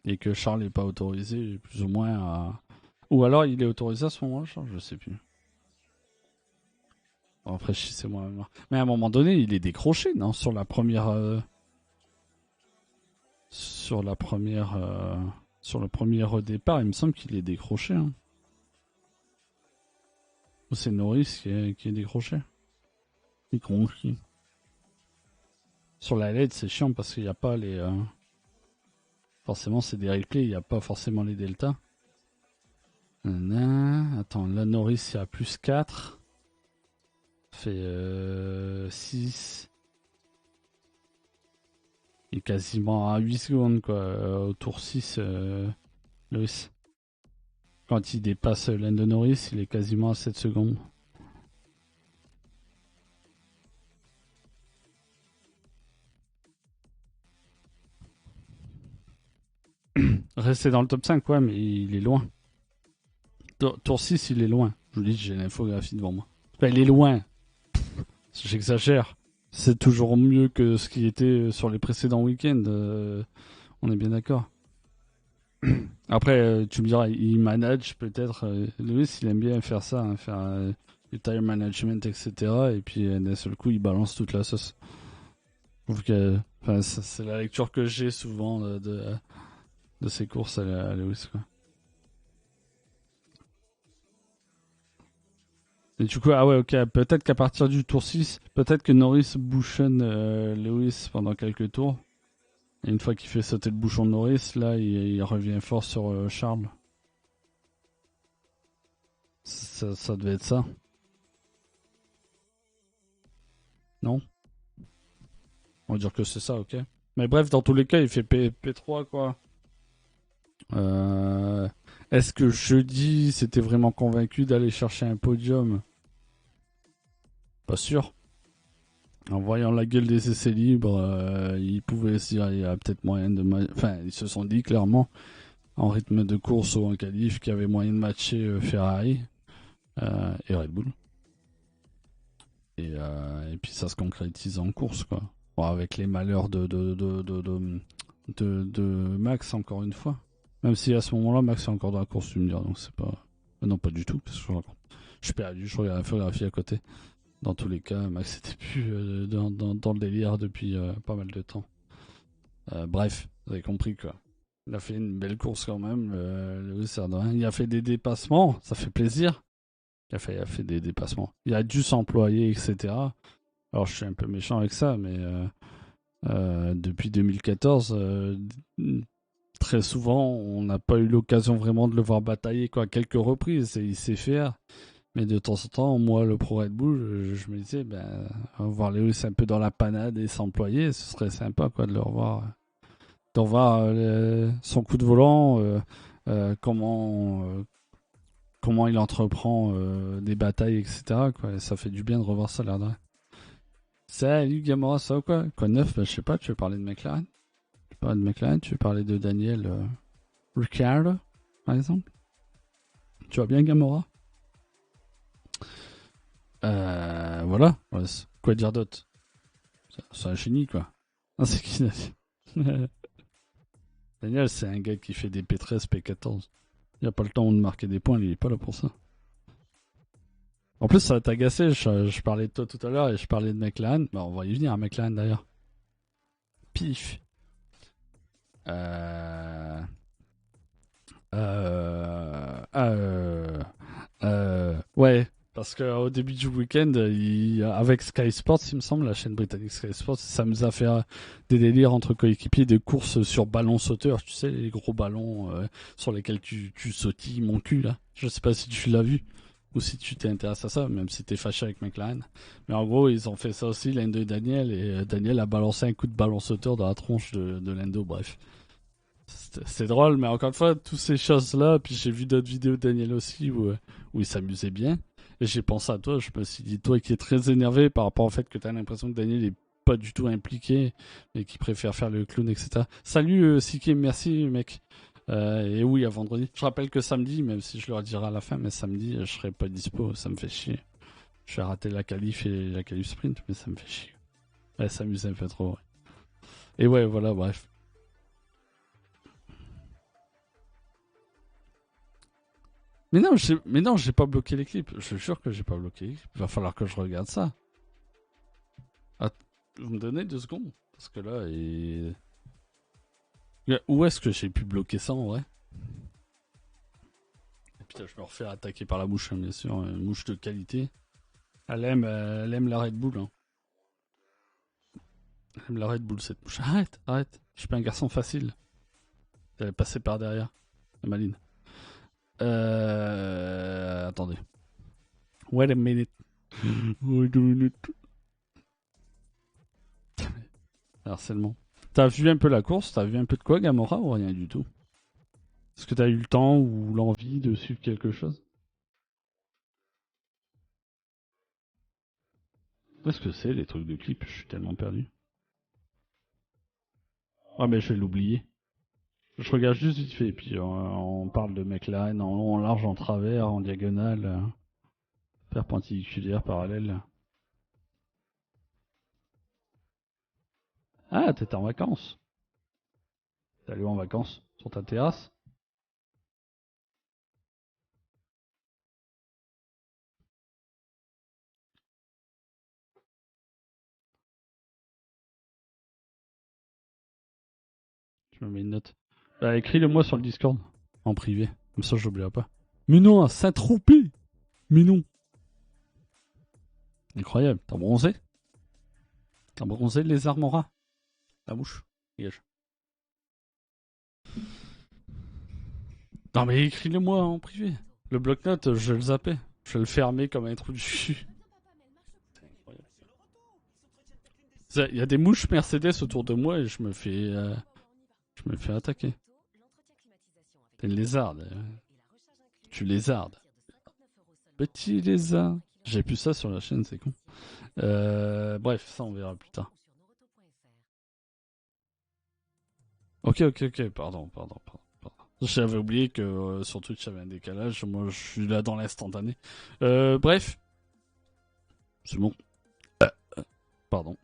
Et que Charles n'est pas autorisé, plus ou moins, à... Ou alors il est autorisé à ce moment-là, Charles, je sais plus. Bon, après, c'est moi. Mais à un moment donné, il est décroché, non? Sur la première... Sur la première... Sur le premier départ, il me semble qu'il est décroché, hein. Ou c'est Norris qui est décroché? Décroché. Sur la LED, c'est chiant parce qu'il n'y a pas les... Forcément, c'est des replays, il n'y a pas forcément les deltas. Attends, là, Norris, il y a plus 4. Fait 6. Il est quasiment à 8 secondes, quoi. Au tour 6, Lewis. Quand il dépasse Lando Norris, il est quasiment à 7 secondes. Rester dans le top 5, ouais, mais il est loin. Tour 6, il est loin. Je vous dis, j'ai l'infographie devant moi. Enfin, il est loin. J'exagère. C'est toujours mieux que ce qui était sur les précédents week-ends. On est bien d'accord. Après, tu me diras, il manage peut-être. Lewis, il aime bien faire ça, hein, faire du tire management, etc. Et puis d'un seul coup, il balance toute la sauce. Je trouve que, enfin, c'est la lecture que j'ai souvent de ces courses à Lewis, quoi. Et du coup, ah ouais, ok, peut-être qu'à partir du tour 6, peut-être que Norris bouchonne Lewis pendant quelques tours. Et une fois qu'il fait sauter le bouchon de Norris, là, il revient fort sur Charles. Ça devait être ça, non? On va dire que c'est ça, ok. Mais bref, dans tous les cas, il fait P3, quoi. Euh, Est-ce que jeudi, c'était vraiment convaincu d'aller chercher un podium? Pas sûr. En voyant la gueule des essais libres, ils pouvaient se dire il y a peut-être moyen de... Enfin, ils se sont dit clairement, en rythme de course ou en qualif, qu'il y avait moyen de matcher Ferrari et Red Bull. Et puis ça se concrétise en course, quoi. Bon, avec les malheurs de Max, encore une fois. Même si à ce moment-là, Max est encore dans la course, tu me diras, donc c'est pas... Non, pas du tout, parce que je suis perdu, je regarde la photographie à côté. Dans tous les cas, Max était plus dans le délire depuis pas mal de temps. Bref, vous avez compris, quoi. Il a fait une belle course quand même, Lewis Hamilton. Il a fait des dépassements, ça fait plaisir. Il a fait des dépassements. Il a dû s'employer, etc. Alors je suis un peu méchant avec ça, mais depuis 2014, très souvent, on n'a pas eu l'occasion vraiment de le voir batailler, quoi. À quelques reprises, et il sait faire. Mais de temps en temps, moi, le Pro Red Bull, je me disais, ben, voir Lewis un peu dans la panade et s'employer, ce serait sympa, quoi, de le revoir. D'en voir son coup de volant, comment il entreprend des batailles, etc. Quoi. Et ça fait du bien de revoir ça, l'air de rien. Salut Gamora, ça ou quoi? Quoi de neuf? Bah, je sais pas, tu veux parler de McLaren? Tu veux parler de McLaren? Tu veux parler de Daniel Ricciardo, par exemple? Tu vas bien, Gamora? Voilà. Ouais, quoi dire d'autre? C'est un génie, quoi. Ah, c'est qui Daniel, c'est un gars qui fait des P13, P14. Il a pas le temps de marquer des points, il est pas là pour ça. En plus, ça va t'agacer. Je parlais de toi tout à l'heure et je parlais de McLaren. Bah, on va y venir à McLaren d'ailleurs. Pif. Euh... Ouais, parce qu'au début du week-end, avec Sky Sports, il me semble, la chaîne britannique Sky Sports, ça nous a fait des délires entre coéquipiers, des courses sur ballons sauteurs, tu sais, les gros ballons sur lesquels tu sautilles mon cul là. Je sais pas si tu l'as vu ou si tu t'es intéressé à ça, même si t'es fâché avec McLaren. Mais en gros, ils ont fait ça aussi, Lando et Daniel, et Daniel a balancé un coup de ballon sauteur dans la tronche de Lando, bref. C'est drôle, mais encore une fois, toutes ces choses-là, puis j'ai vu d'autres vidéos de Daniel aussi où il s'amusait bien. Et j'ai pensé à toi, je me suis dit, toi qui es très énervé par rapport au fait que tu as l'impression que Daniel est pas du tout impliqué et qui préfère faire le clown, etc. Salut Siki, merci mec. Et oui, à vendredi. Je rappelle que samedi, même si je le redirai à la fin, mais samedi, je serai pas dispo, ça me fait chier. Je vais rater la qualif et la qualif sprint, mais ça me fait chier. Ouais, s'amuser un peu trop. Ouais. Et ouais, voilà, bref. Mais non, j'ai pas bloqué les clips. Je suis sûr que j'ai pas bloqué les clips. Il va falloir que je regarde ça. Ah, vous me donnez 2 secondes. Parce que là, où est-ce que j'ai pu bloquer ça en vrai? Et putain, je me refais attaquer par la mouche, hein, bien sûr. Une mouche de qualité. Elle aime la Red Bull. Hein. Elle aime la Red Bull, cette mouche. Arrête, arrête. Je suis pas un garçon facile. Elle est passée par derrière. La maline. Attendez. Wait a minute. Wait a minute. Harcèlement. T'as vu un peu la course? T'as vu un peu de quoi, Gamora, ou rien du tout? Est-ce que t'as eu le temps ou l'envie de suivre quelque chose? Qu'est-ce que c'est, les trucs de clip? Je suis tellement perdu. Ah, mais je vais l'oublier. Je regarde juste vite fait, et puis on parle de McLaren en long, en large, en travers, en diagonale, perpendiculaire, parallèle. Ah, t'étais en vacances. T'es allé où en vacances? Sur ta terrasse? Je me mets une note. Bah, écris-le moi sur le Discord, en privé. Comme ça, j'oublierai pas. Mais non, à Saint-Tropez. Mais non. Incroyable. T'as bronzé? T'as bronzé les armes en rat? La bouche. Dégage. Non mais écris-le moi en privé. Le bloc-notes, je vais le zapper. Je vais le fermer comme un trou du cul. Il y a des mouches Mercedes autour de moi et je me fais attaquer. T'es une lézarde. Tu lézardes. Petit lézard. J'ai plus ça sur la chaîne, c'est con. Bref, ça on verra plus tard. Ok, pardon. J'avais oublié que sur Twitch j'avais un décalage, moi je suis là dans l'instantané. Bref, c'est bon. Pardon.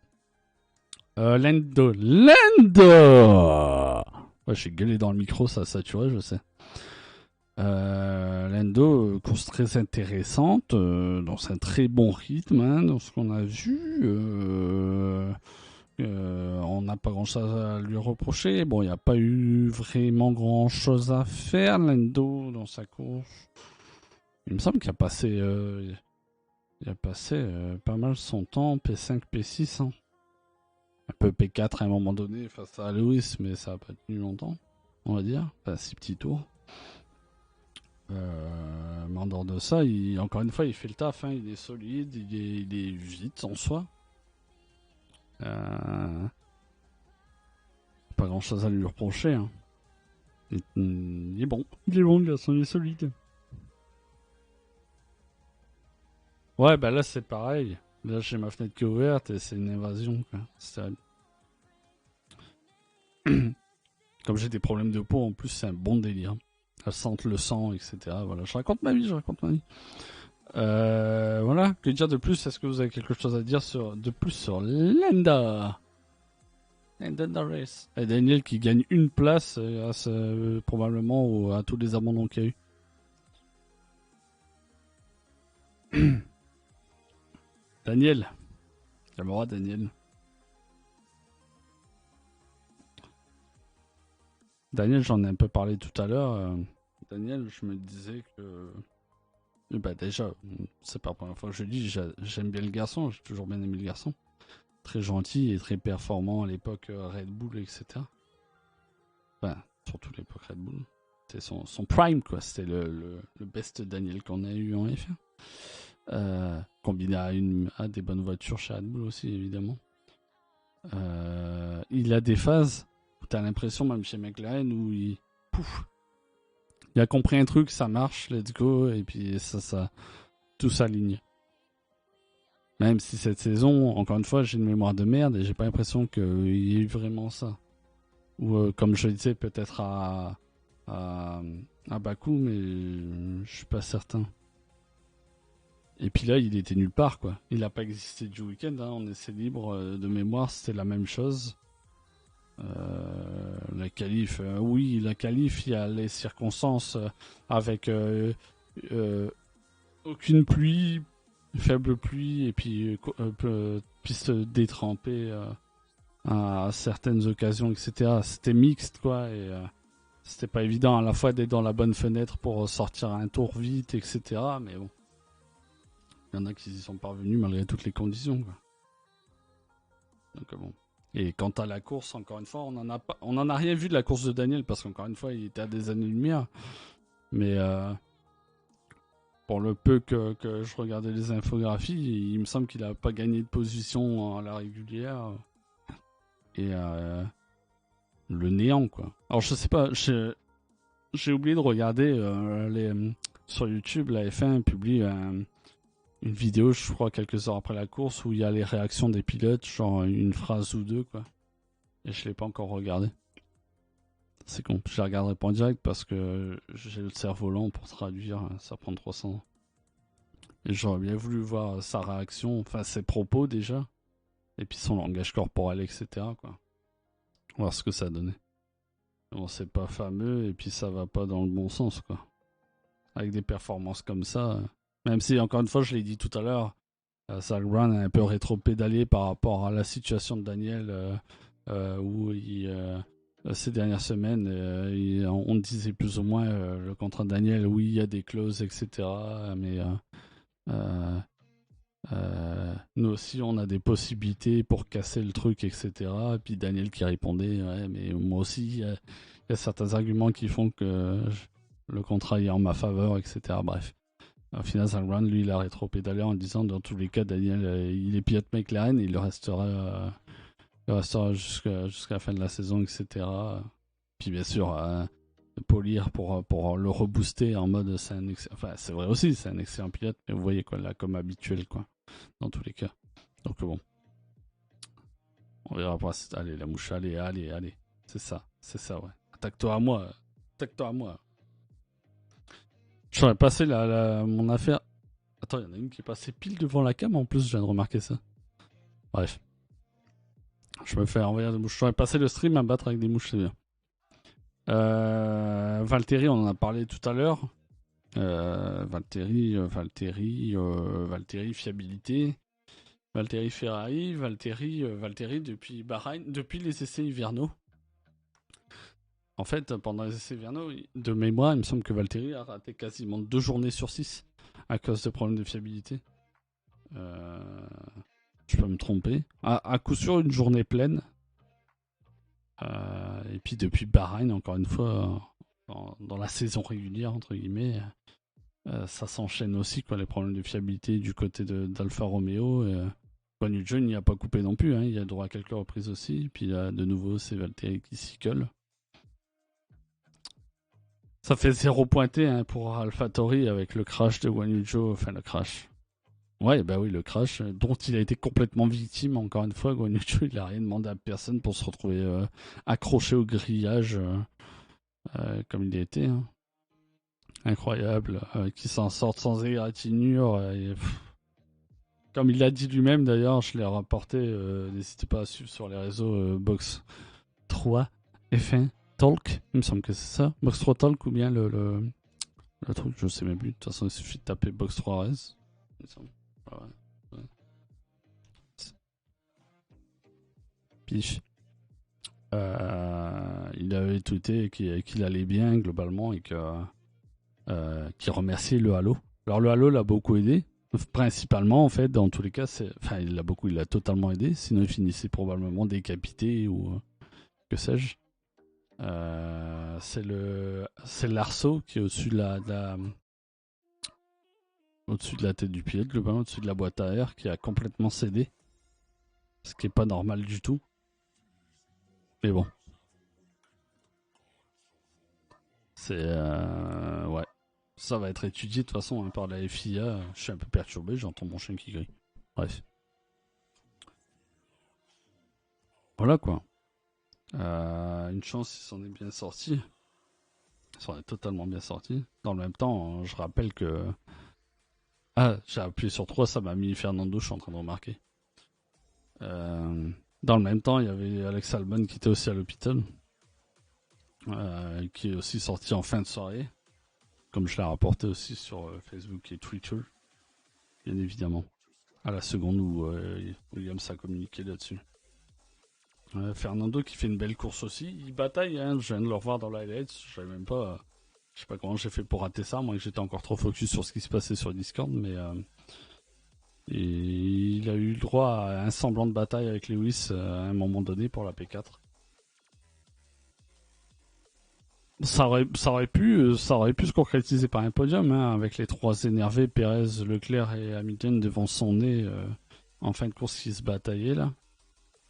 Lendo. Ouais, j'ai gueulé dans le micro, ça a saturé, je sais. Lendo, course très intéressante, dans un très bon rythme, hein, dans ce qu'on a vu. On n'a pas grand chose à lui reprocher. Bon, il n'y a pas eu vraiment grand chose à faire, Lendo, dans sa course. Il me semble qu'il a passé, pas mal son temps, P5, P6. Hein. Un peu P4 à un moment donné face à Lewis, mais ça n'a pas tenu longtemps, on va dire. Enfin, 6 petits tours. Mais en dehors de ça, encore une fois, il fait le taf. Hein, il est solide, il est vite en soi. Pas grand chose à lui reprocher. Hein. Il est bon. Il est bon, le garçon, il est solide. Ouais, bah là, c'est pareil. Là, j'ai ma fenêtre qui est ouverte et c'est une invasion. Quoi. C'est Comme j'ai des problèmes de peau, en plus, c'est un bon délire. Elle sente le sang, etc. Voilà, je raconte ma vie. Voilà, que dire de plus? Est-ce que vous avez quelque chose à dire de plus sur Lenda Norris et Daniel qui gagne une place grâce probablement à tous les abandons qu'il y a eu. Daniel. J'aimerais Daniel. Daniel, j'en ai un peu parlé tout à l'heure. Daniel, je me disais que... Bah déjà, c'est pas la première fois que je le dis, j'aime bien le garçon, j'ai toujours bien aimé le garçon. Très gentil et très performant à l'époque Red Bull, etc. Enfin, surtout l'époque Red Bull. C'était son prime, quoi. C'était le best Daniel qu'on a eu en F1. Combiné à des bonnes voitures chez Red Bull aussi, évidemment. Il a des phases où t'as l'impression, même chez McLaren, où il a compris un truc, ça marche, let's go, et puis tout s'aligne. Même si cette saison, encore une fois, j'ai une mémoire de merde et j'ai pas l'impression qu'il y ait eu vraiment ça. Ou comme je le disais, peut-être à Bakou, mais je suis pas certain. Et puis là, il était nulle part, quoi. Il n'a pas existé du week-end, hein, en essai libre de mémoire, c'était la même chose. La qualif, oui, la qualif, il y a les circonstances avec aucune pluie, faible pluie, et puis piste détrempée à certaines occasions, etc. C'était mixte, quoi, et c'était pas évident à la fois d'être dans la bonne fenêtre pour sortir un tour vite, etc. Mais bon, il y en a qui y sont parvenus malgré toutes les conditions, quoi. Donc bon. Et quant à la course, encore une fois, on en a rien vu de la course de Daniel parce qu'encore une fois, il était à des années-lumière. Mais pour le peu que je regardais les infographies, il me semble qu'il n'a pas gagné de position à la régulière. Et le néant, quoi. Alors je sais pas, j'ai oublié de regarder sur YouTube, la F1 publie une vidéo, je crois, quelques heures après la course, où il y a les réactions des pilotes, genre une phrase ou deux, quoi. Et je l'ai pas encore regardé. C'est con. Je les regarderai pas en direct parce que j'ai le cerveau lent pour traduire. Ça prend 300. Et j'aurais bien voulu voir sa réaction, enfin ses propos déjà. Et puis son langage corporel, etc. quoi. Voir ce que ça donnait. Bon, c'est pas fameux et puis ça va pas dans le bon sens, quoi. Avec des performances comme ça. Même si, encore une fois, je l'ai dit tout à l'heure, Zach Brown est un peu rétro-pédalier par rapport à la situation de Daniel, où ces dernières semaines, on disait plus ou moins le contrat de Daniel, oui, il y a des clauses, etc. Mais nous aussi, on a des possibilités pour casser le truc, etc. Et puis Daniel qui répondait, ouais, mais moi aussi, il y a certains arguments qui font que le contrat est en ma faveur, etc. Bref. Au final, Zach Brown, lui, il a rétro-pédalé en disant, dans tous les cas, Daniel, il est pilote McLaren, il restera jusqu'à la fin de la saison, etc. Puis bien sûr, polir pour le rebooster en mode, enfin, c'est vrai aussi, c'est un excellent pilote, mais vous voyez quoi, là, comme habituel, quoi, dans tous les cas. Donc bon, on verra pas. Allez, la mouche, allez. C'est ça, ouais. Attaque-toi à moi. J'aurais passé mon affaire. Attends, il y en a une qui est passée pile devant la cam en plus, je viens de remarquer ça. Bref. Je me fais envoyer des mouches. J'aurais passé le stream à battre avec des mouches, c'est bien. Valtteri, on en a parlé tout à l'heure. Valtteri, fiabilité. Valtteri Ferrari, Valtteri depuis Bahreïn, depuis les essais hivernaux. En fait, pendant les essais hivernaux, de mémoire, il me semble que Valtteri a raté quasiment 2 journées sur 6 à cause de problèmes de fiabilité. Je peux me tromper. À coup sûr, une journée pleine. Et puis depuis Bahreïn, encore une fois, dans la saison régulière, entre guillemets, ça s'enchaîne aussi, quoi, les problèmes de fiabilité du côté d'Alfa Romeo. Guan Yu Zhou n'y a pas coupé non plus, hein, il a droit à quelques reprises aussi. Puis là, de nouveau, c'est Valtteri qui s'y colle. Ça fait 0 pointé hein, pour AlphaTauri avec le crash de Guan Yu Zhou, enfin le crash. Ouais, bah oui, le crash dont il a été complètement victime. Encore une fois, Guan Yu Zhou, il a rien demandé à personne pour se retrouver accroché au grillage comme il était. Hein. Incroyable, qu'il s'en sorte sans égratignure. Comme il l'a dit lui-même d'ailleurs, je l'ai rapporté, n'hésitez pas à suivre sur les réseaux Box 3 F1 Talk, il me semble que c'est ça. Box 3 Talk ou bien le truc, je sais même plus. De toute façon, il suffit de taper Box 3 Res. Il me semble. Ouais. Pich. Il avait tweeté qu'il allait bien globalement et qu'il remerciait le Halo. Alors le Halo l'a beaucoup aidé. Principalement, en fait, dans tous les cas, il l'a totalement aidé. Sinon, il finissait probablement décapité ou que sais-je. C'est l'arceau qui est au-dessus au-dessus de la tête du pilote, globalement, au-dessus de la boîte à air, qui a complètement cédé. Ce qui est pas normal du tout. Mais bon. Ouais. Ça va être étudié de toute façon hein, par la FIA. Je suis un peu perturbé, j'entends mon chien qui grille. Bref. Voilà quoi. Une chance, il s'en est bien sorti. Il s'en est totalement bien sorti. Dans le même temps, je rappelle que. Ah, j'ai appuyé sur 3, ça m'a mis Fernando, je suis en train de remarquer. Dans le même temps, il y avait Alex Albon qui était aussi à l'hôpital. Qui est aussi sorti en fin de soirée. Comme je l'ai rapporté aussi sur Facebook et Twitter. Bien évidemment. À la seconde où Williams a communiqué là-dessus. Fernando qui fait une belle course aussi. Il bataille, hein, je viens de le revoir dans la highlights. Je savais même pas. Je sais pas comment j'ai fait pour rater ça, moi que j'étais encore trop focus sur ce qui se passait sur Discord, mais et il a eu le droit à un semblant de bataille avec Lewis à un moment donné pour la P4. Ça aurait pu se concrétiser par un podium, hein, avec les trois énervés, Perez, Leclerc et Hamilton devant son nez en fin de course qui se bataillaient là.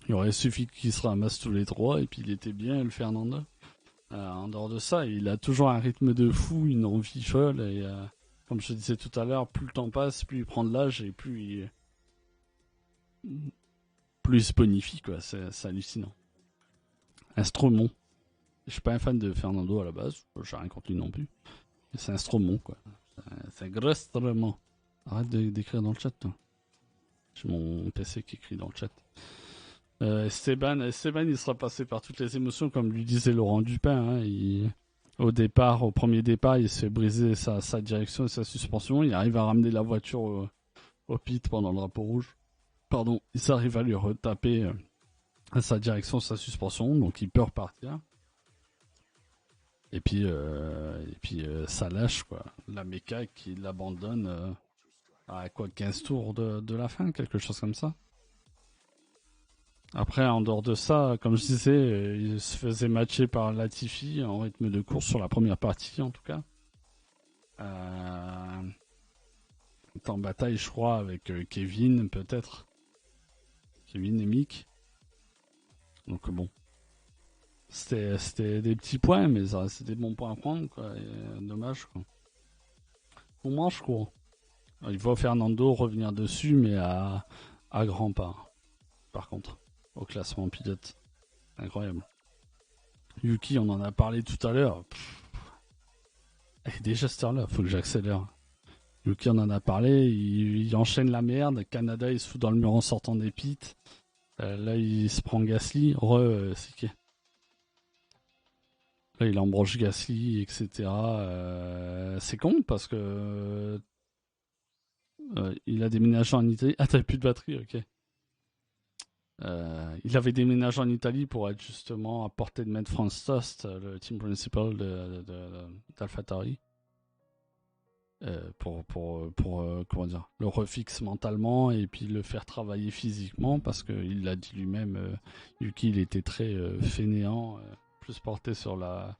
Il aurait suffi qu'il se ramasse tous les trois et puis il était bien le Fernando. En dehors de ça, il a toujours un rythme de fou, une envie folle et comme je te disais tout à l'heure, plus le temps passe, plus il prend de l'âge et plus il se bonifie quoi, c'est hallucinant. Instrumon. Je suis pas un fan de Fernando à la base, j'ai rien contre lui non plus. C'est un Stromon, quoi. C'est un gros Stromon. Arrête d'écrire dans le chat, toi. J'ai mon PC qui écrit dans le chat. Esteban, il sera passé par toutes les émotions, comme lui disait Laurent Dupin. Hein. Au premier départ, il se fait briser sa direction et sa suspension. Il arrive à ramener la voiture au pit pendant le drapeau rouge. Pardon, il arrive à lui retaper sa direction, sa suspension, donc il peut repartir. Et puis ça lâche, quoi. La méca qui l'abandonne à quoi, 15 tours de la fin, quelque chose comme ça. Après, en dehors de ça, comme je disais, il se faisait matcher par Latifi en rythme de course sur la première partie, en tout cas. En bataille, je crois, avec Kevin, peut-être. Kevin et Mick. Donc bon. C'était des petits points, mais ça restait des bons points à prendre, quoi. Et, dommage, quoi. On mange, quoi. Il voit Fernando revenir dessus, mais à grands pas. Par contre, au classement pilote. Incroyable. Yuki, on en a parlé tout à l'heure. Et déjà cette heure-là, faut que j'accélère. Yuki, on en a parlé, il enchaîne la merde. Canada, il se fout dans le mur en sortant des pits. Là, il se prend Gasly. C'est qui? Là, il embroche Gasly, etc. C'est con parce que il a déménagé en Italie. Ah, t'avais plus de batterie, ok. Il avait déménagé en Italie pour être justement à portée de Matt France Tost, le team principal d'AlphaTauri. Pour comment dire, le refixe mentalement et puis le faire travailler physiquement parce qu'il l'a dit lui-même, Yuki il était très fainéant, plus porté sur la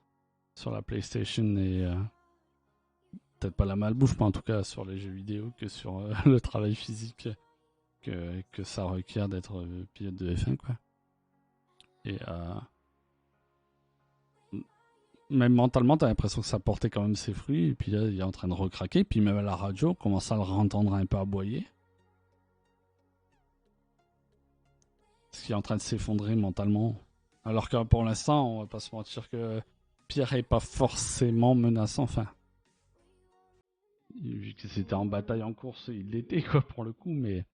PlayStation et peut-être pas la malbouffe mais en tout cas sur les jeux vidéo que sur le travail physique que ça requiert d'être pilote de F1 quoi. Et même mentalement t'as l'impression que ça portait quand même ses fruits et puis là il est en train de recraquer puis même à la radio on commence à le entendre un peu aboyer. Parce qu'il est en train de s'effondrer mentalement. Alors que pour l'instant, on va pas se mentir que Pierre est pas forcément menaçant. Enfin, vu que c'était en bataille en course, il l'était quoi pour le coup, mais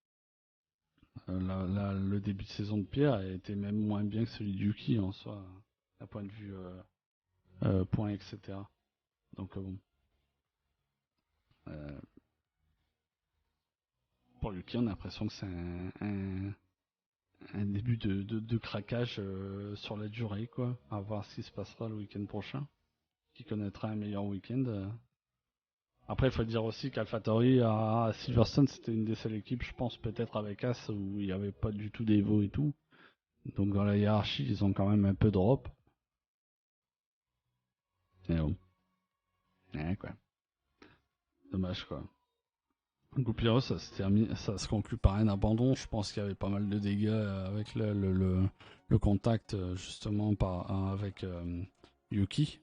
le début de saison de Pierre était même moins bien que celui de Yuki en soi, d'un point de vue points, etc. Donc bon. Euh, pour Yuki, on a l'impression que c'est un début de craquage sur la durée, quoi. À voir ce qui se passera le week-end prochain. Qui connaîtra un meilleur week-end. Après, il faut dire aussi qu'AlphaTauri à Silverstone, c'était une des seules équipes, je pense, peut-être avec As, où il n'y avait pas du tout d'Evo et tout. Donc dans la hiérarchie, ils ont quand même un peu drop. Et bon. Ouais, quoi. Dommage, quoi. Goupiro, ça se conclut par un abandon. Je pense qu'il y avait pas mal de dégâts avec le contact, justement, avec Yuki.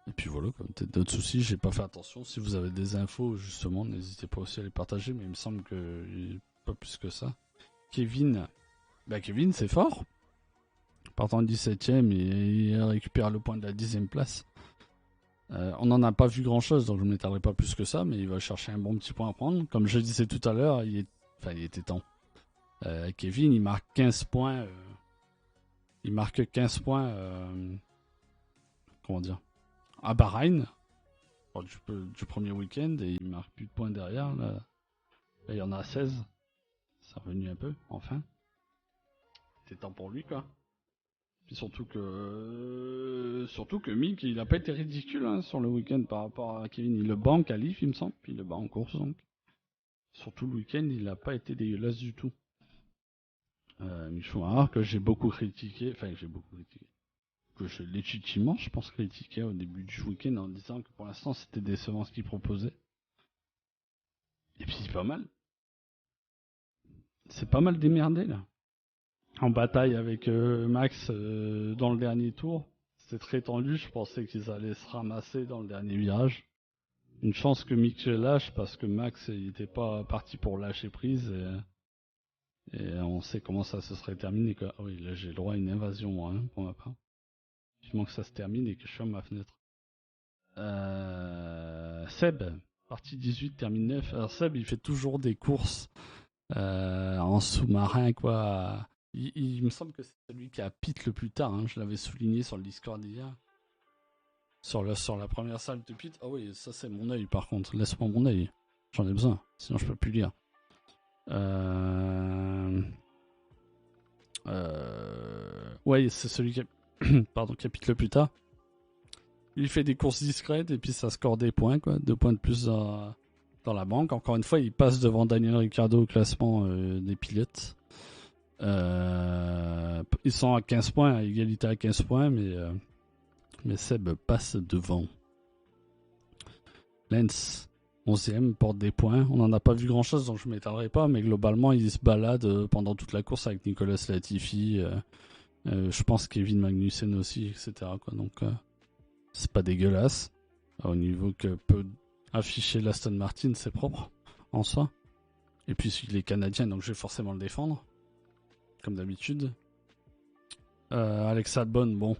Et puis voilà, peut-être d'autres soucis, j'ai pas fait attention. Si vous avez des infos, justement, n'hésitez pas aussi à les partager, mais il me semble que pas plus que ça. Kevin, Kevin c'est fort. Partant 17ème, il récupère le point de la 10ème place. On n'en a pas vu grand chose, donc je ne m'étalerai pas plus que ça, mais il va chercher un bon petit point à prendre. Comme je disais tout à l'heure, il était temps. Kevin, il marque 15 points. Il marque 15 points. Comment dire, à Bahreïn. Du premier week-end et il marque plus de points derrière. Là, il y en a 16. C'est revenu un peu, enfin. C'est temps pour lui, quoi. Puis surtout que Mick, il a pas été ridicule hein, sur le week-end par rapport à Kevin. Il le bat en qualif, il me semble, puis il le bat en course, donc. Surtout le week-end, il a pas été dégueulasse du tout. Michouard, que j'ai beaucoup critiqué, que je légitimement, je pense, critiqué au début du week-end en disant que pour l'instant c'était décevant ce qu'il proposait. Et puis c'est pas mal. C'est pas mal démerdé là. En bataille avec Max dans le dernier tour. C'était très tendu, je pensais qu'ils allaient se ramasser dans le dernier virage. Une chance que Mick lâche parce que Max il était pas parti pour lâcher prise Et on sait comment ça se serait terminé, quoi. Ah oui, là j'ai le droit à une invasion, moi, hein, pour ma part. Vivement que ça se termine et que je ferme ma fenêtre. Seb, partie 18, termine 9. Alors Seb, il fait toujours des courses en sous-marin, quoi. Il me semble que c'est celui qui a pit le plus tard, hein. Je l'avais souligné sur le Discord hier. Sur la première salle de pit. Ah oui, ça c'est mon œil par contre. Laisse-moi mon œil. J'en ai besoin, sinon je peux plus lire. Ouais, c'est celui qui a... Pardon, qui a pit le plus tard. Il fait des courses discrètes et puis ça score des points, quoi. 2 points de plus dans la banque. Encore une fois, il passe devant Daniel Ricciardo au classement des pilotes. Ils sont à 15 points, à égalité à 15 points, mais Seb passe devant. Lens, 11ème, porte des points. On n'en a pas vu grand chose, donc je ne m'étalerai pas, mais globalement, il se balade pendant toute la course avec Nicolas Latifi. Je pense Kevin Magnussen aussi, etc. quoi. Donc, c'est pas dégueulasse. Au niveau que peut afficher l'Aston Martin, c'est propre en soi. Et puis, il est canadien, donc je vais forcément le défendre. Comme d'habitude. Alex Albon, bon.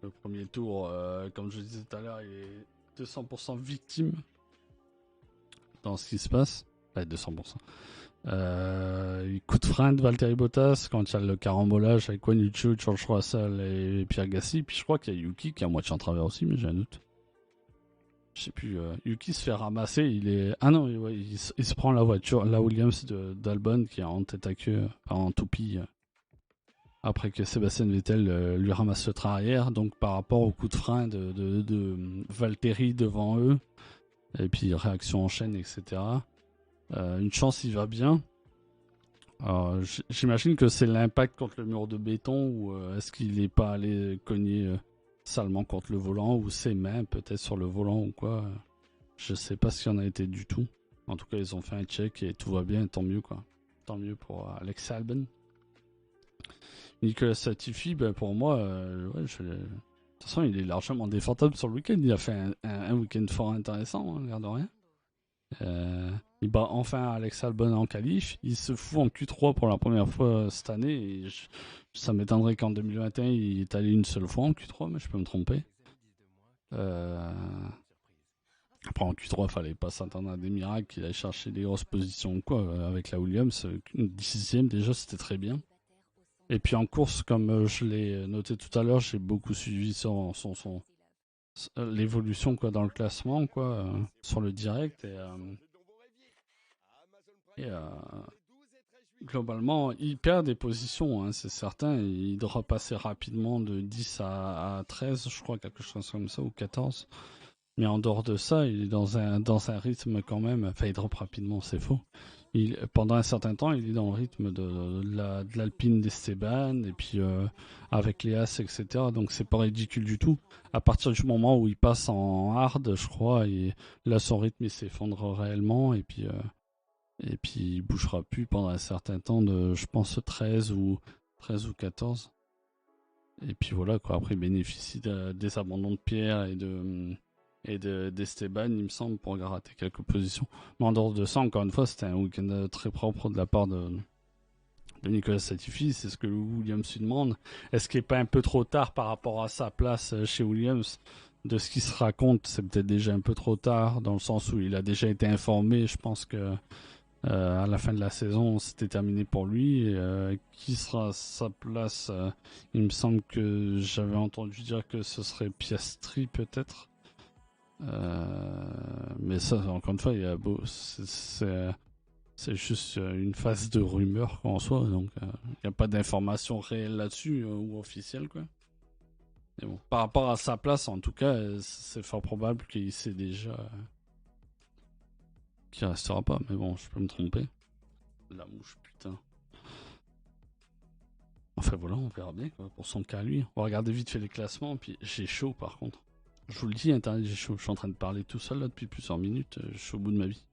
Le premier tour, comme je disais tout à l'heure, il est 200% victime dans ce qui se passe. Ouais, 200%. Coup de frein de Valtteri Bottas quand il y a le carambolage avec Guan Yu Zhou, George Russell et Pierre Gasly. Puis je crois qu'il y a Yuki qui est à moitié en travers aussi, mais j'ai un doute. Je sais plus. Yuki se fait ramasser. Il est. Ah non, ouais, il se prend la voiture, la Williams d'Albon qui est en tête à queue, en toupie. Après que Sébastien Vettel lui ramasse le train arrière. Donc par rapport au coup de frein de Valtteri devant eux. Et puis réaction en chaîne, etc. Une chance, il va bien. J'imagine que c'est l'impact contre le mur de béton ou est-ce qu'il n'est pas allé cogner salement contre le volant ou ses mains peut-être sur le volant ou quoi. Je sais pas ce qu'il en a été du tout. En tout cas, ils ont fait un check et tout va bien, tant mieux quoi. Tant mieux pour Alex Albon. Nicolas Latifi, ben pour moi, ouais, de toute façon, il est largement défendable sur le week-end. Il a fait un week-end fort intéressant, hein, l'air de rien. Il bat enfin Alex Albon en qualif. Il se fout en Q3 pour la première fois cette année. Et ça m'étonnerait qu'en 2021 il est allé une seule fois en Q3, mais je peux me tromper. Après en Q3, fallait pas s'attendre à des miracles, qu'il aille chercher des grosses positions ou quoi. Avec la Williams, une 10ème déjà, c'était très bien. Et puis en course, comme je l'ai noté tout à l'heure, j'ai beaucoup suivi l'évolution quoi dans le classement quoi sur le direct et globalement il perd des positions hein, c'est certain. Il doit passer rapidement de 10 à 13 je crois, quelque chose comme ça, ou 14, mais en dehors de ça il est dans un rythme quand même. Enfin il drop rapidement, c'est faux. Pendant un certain temps, il est dans le rythme de l'Alpine d'Esteban, et puis avec les As, etc. Donc c'est pas ridicule du tout. À partir du moment où il passe en hard, je crois, et là son rythme il s'effondre réellement, et puis il bougera plus pendant un certain temps de, je pense, 13 ou 14. Et puis voilà, quoi. Après, il bénéficie des abandons de Pierre d'Esteban, il me semble, pour gratter quelques positions. Mais en dehors de ça, encore une fois, c'était un week-end très propre de la part de Nicolas Latifi. C'est ce que Williams lui demande. Est-ce qu'il n'est pas un peu trop tard par rapport à sa place chez Williams? De ce qui se raconte, c'est peut-être déjà un peu trop tard, dans le sens où il a déjà été informé. Je pense que à la fin de la saison, c'était terminé pour lui. Qui sera sa place? Il me semble que j'avais entendu dire que ce serait Piastri peut-être. Mais ça, encore une fois, c'est juste une phase de rumeur en soi, donc il n'y a pas d'informations réelles là-dessus ou officielles quoi. Mais bon, par rapport à sa place, en tout cas, c'est fort probable qu'il sait déjà qu'il restera pas. Mais bon, je peux me tromper. La mouche, putain. Enfin voilà, on verra bien quoi, pour son cas lui. On va regarder vite fait les classements, puis j'ai chaud par contre. Je vous le dis, Internet, j'ai chaud. Je suis en train de parler tout seul là depuis plusieurs minutes. Je suis au bout de ma vie.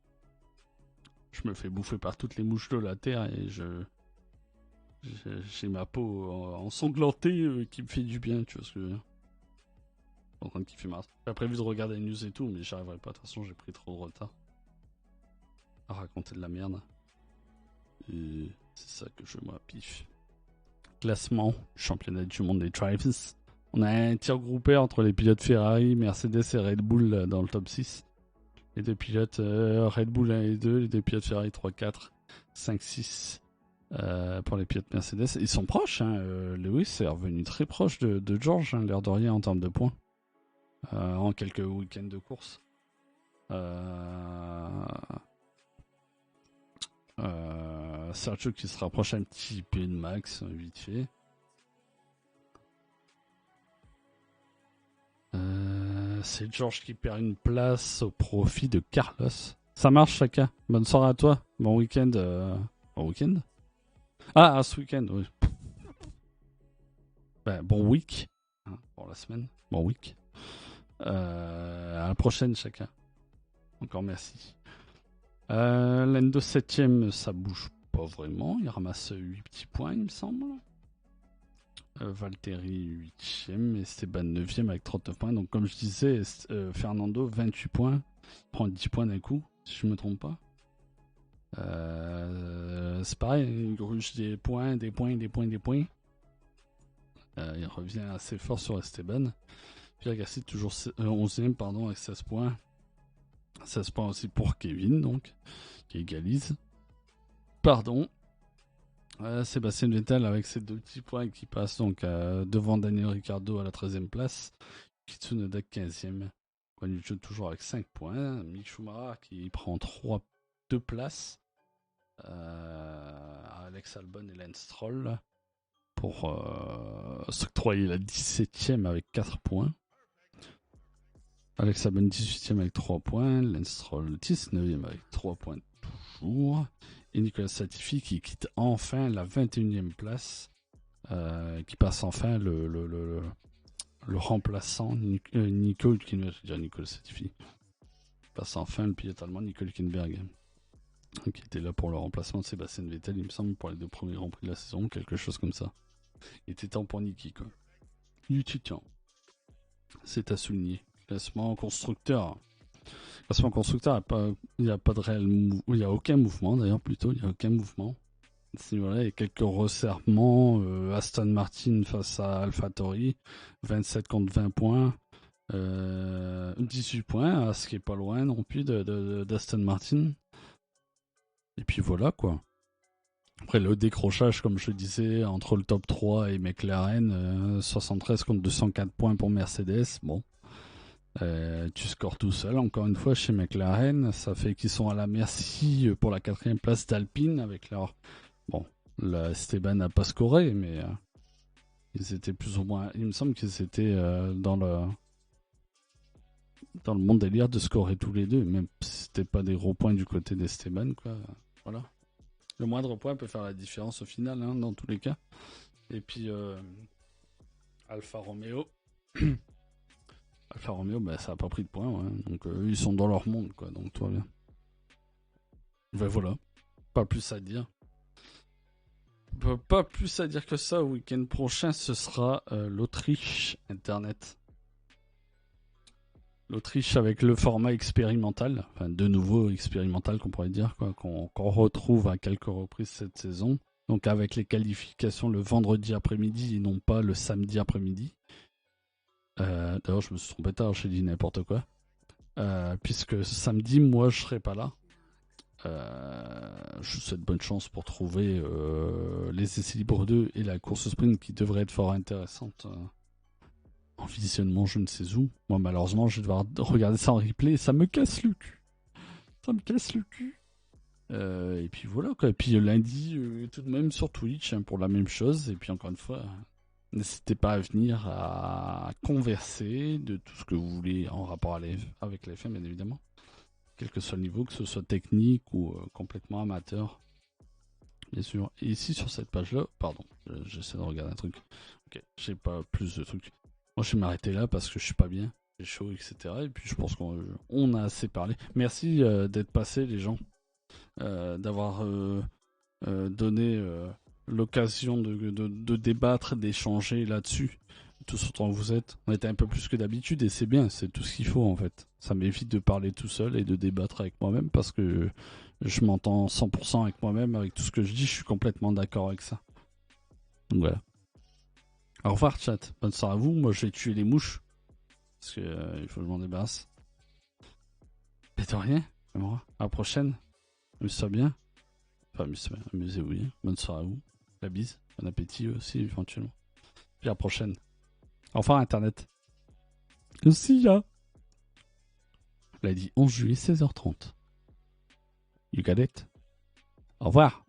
Je me fais bouffer par toutes les mouches de la terre et j'ai ma peau ensanglantée qui me fait du bien, tu vois ce que je veux dire. Je suis en train de kiffer Mars. J'ai prévu de regarder les news et tout, mais j'arriverai pas. De toute façon, j'ai pris trop de retard à raconter de la merde. C'est ça que je moi pif. Classement, championnat du monde des Drivers. On a un tir groupé entre les pilotes Ferrari, Mercedes et Red Bull dans le top 6. Les deux pilotes Red Bull 1 et 2, les deux pilotes Ferrari 3, 4, 5, 6 pour les pilotes Mercedes. Ils sont proches, hein. Lewis est revenu très proche de George, hein, l'air de rien en termes de points. En quelques week-ends de course. Sergio qui se rapproche un petit peu de Max, vite fait. C'est George qui perd une place au profit de Carlos. Ça marche, chacun. Bonne soirée à toi. Bon week-end. Bon week-end. Ah, ce week-end, oui. Ben, bon week. Hein, pour la semaine. Bon week. À la prochaine, chacun. Encore merci. Lando 7ème, ça bouge pas vraiment. Il ramasse 8 petits points, il me semble. Valtteri 8ème, Esteban 9ème avec 39 points. Donc comme je disais, Fernando 28 points. Il prend 10 points d'un coup, si je me trompe pas. C'est pareil, il gruge des points. Il revient assez fort sur Esteban. Pierre Gasly toujours 11ème avec 16 points. 16 points aussi pour Kevin, donc, qui égalise. Sébastien Vettel avec ses 2 petits points qui passe donc devant Daniel Ricciardo à la 13e place. Tsunoda 15e. Guan Yu Zhou toujours avec 5 points. Mick Schumacher qui prend 2 places. Alex Albon et Lance Stroll pour s'octroyer la 17e avec 4 points. Alex Albon 18ème avec 3 points, Lance Stroll 19ème avec 3 points toujours, et Nicolas Latifi qui quitte enfin la 21ème place, qui passe enfin le remplaçant Nico Nicolas Latifi, passe enfin le pilote allemand Nico Hülkenberg, qui était là pour le remplacement de Sébastien Vettel, il me semble, pour les 2 premiers Grands Prix de la saison, quelque chose comme ça. Il était temps pour Niki, quoi. C'est à souligner. Classement constructeur. Il n'y a pas de réel il n'y a aucun mouvement d'ailleurs, plutôt. Il n'y a aucun mouvement. Voilà, il y a quelques resserrements. Aston Martin face à AlphaTauri. 27 contre 20 points. 18 points, ce qui est pas loin non plus d'Aston Martin. Et puis voilà, quoi. Après, le décrochage, comme je disais, entre le top 3 et McLaren, 73 contre 204 points pour Mercedes. Bon. Tu scores tout seul, encore une fois, chez McLaren. Ça fait qu'ils sont à la merci pour la 4ème place d'Alpine avec leur... Bon, là, Esteban n'a pas scoré, mais ils étaient plus ou moins... Il me semble qu'ils étaient dans le bon délire de scorer tous les deux, même si c'était pas des gros points du côté d'Esteban, quoi. Voilà. Le moindre point peut faire la différence au final, hein, dans tous les cas. Et puis, Alfa Romeo... Alfa Romeo, ça a pas pris de points, ouais. Donc ils sont dans leur monde, quoi. Donc tout va bien. Voilà, pas plus à dire. Pas plus à dire que ça. Au week-end prochain, ce sera l'Autriche Internet. L'Autriche avec le format expérimental, enfin de nouveau expérimental qu'on pourrait dire, quoi, qu'on retrouve à quelques reprises cette saison. Donc avec les qualifications le vendredi après-midi et non pas le samedi après-midi. D'ailleurs, je me suis trompé tard, j'ai dit n'importe quoi. Puisque samedi, moi, je serai pas là. Je vous souhaite bonne chance pour trouver les essais libres 2 et la course sprint qui devrait être fort intéressante en visionnement, je ne sais où. Moi, malheureusement, je vais devoir regarder ça en replay et ça me casse le cul. Et puis voilà, quoi. Et puis lundi, tout de même sur Twitch, hein, pour la même chose. Et puis encore une fois... N'hésitez pas à venir à converser de tout ce que vous voulez en rapport avec la FM, bien évidemment. Quel que soit le niveau, que ce soit technique ou complètement amateur. Bien sûr. Et ici, sur cette page-là, pardon, j'essaie de regarder un truc. Ok, j'ai pas plus de trucs. Moi, je vais m'arrêter là parce que je suis pas bien. J'ai chaud, etc. Et puis, je pense qu'on a assez parlé. Merci d'être passés, les gens. D'avoir donné... l'occasion de débattre, d'échanger là-dessus, tout ce temps que vous êtes. On était un peu plus que d'habitude et c'est bien, c'est tout ce qu'il faut en fait. Ça m'évite de parler tout seul et de débattre avec moi-même parce que Je m'entends 100% avec moi-même, avec tout ce que je dis, je suis complètement d'accord avec ça. Donc voilà. Au revoir chat, bonne soirée à vous, moi je vais tuer les mouches. Parce que il faut que je m'en débarrasse. Mais de rien, à la prochaine. Amuse-toi bien. Enfin, amusez-vous bien. Bonne soirée à vous. La bise. Bon appétit aussi, éventuellement. Puis à la prochaine. Au revoir, Internet. See ya. Lundi 11 juillet, 16h30. You got it? Au revoir.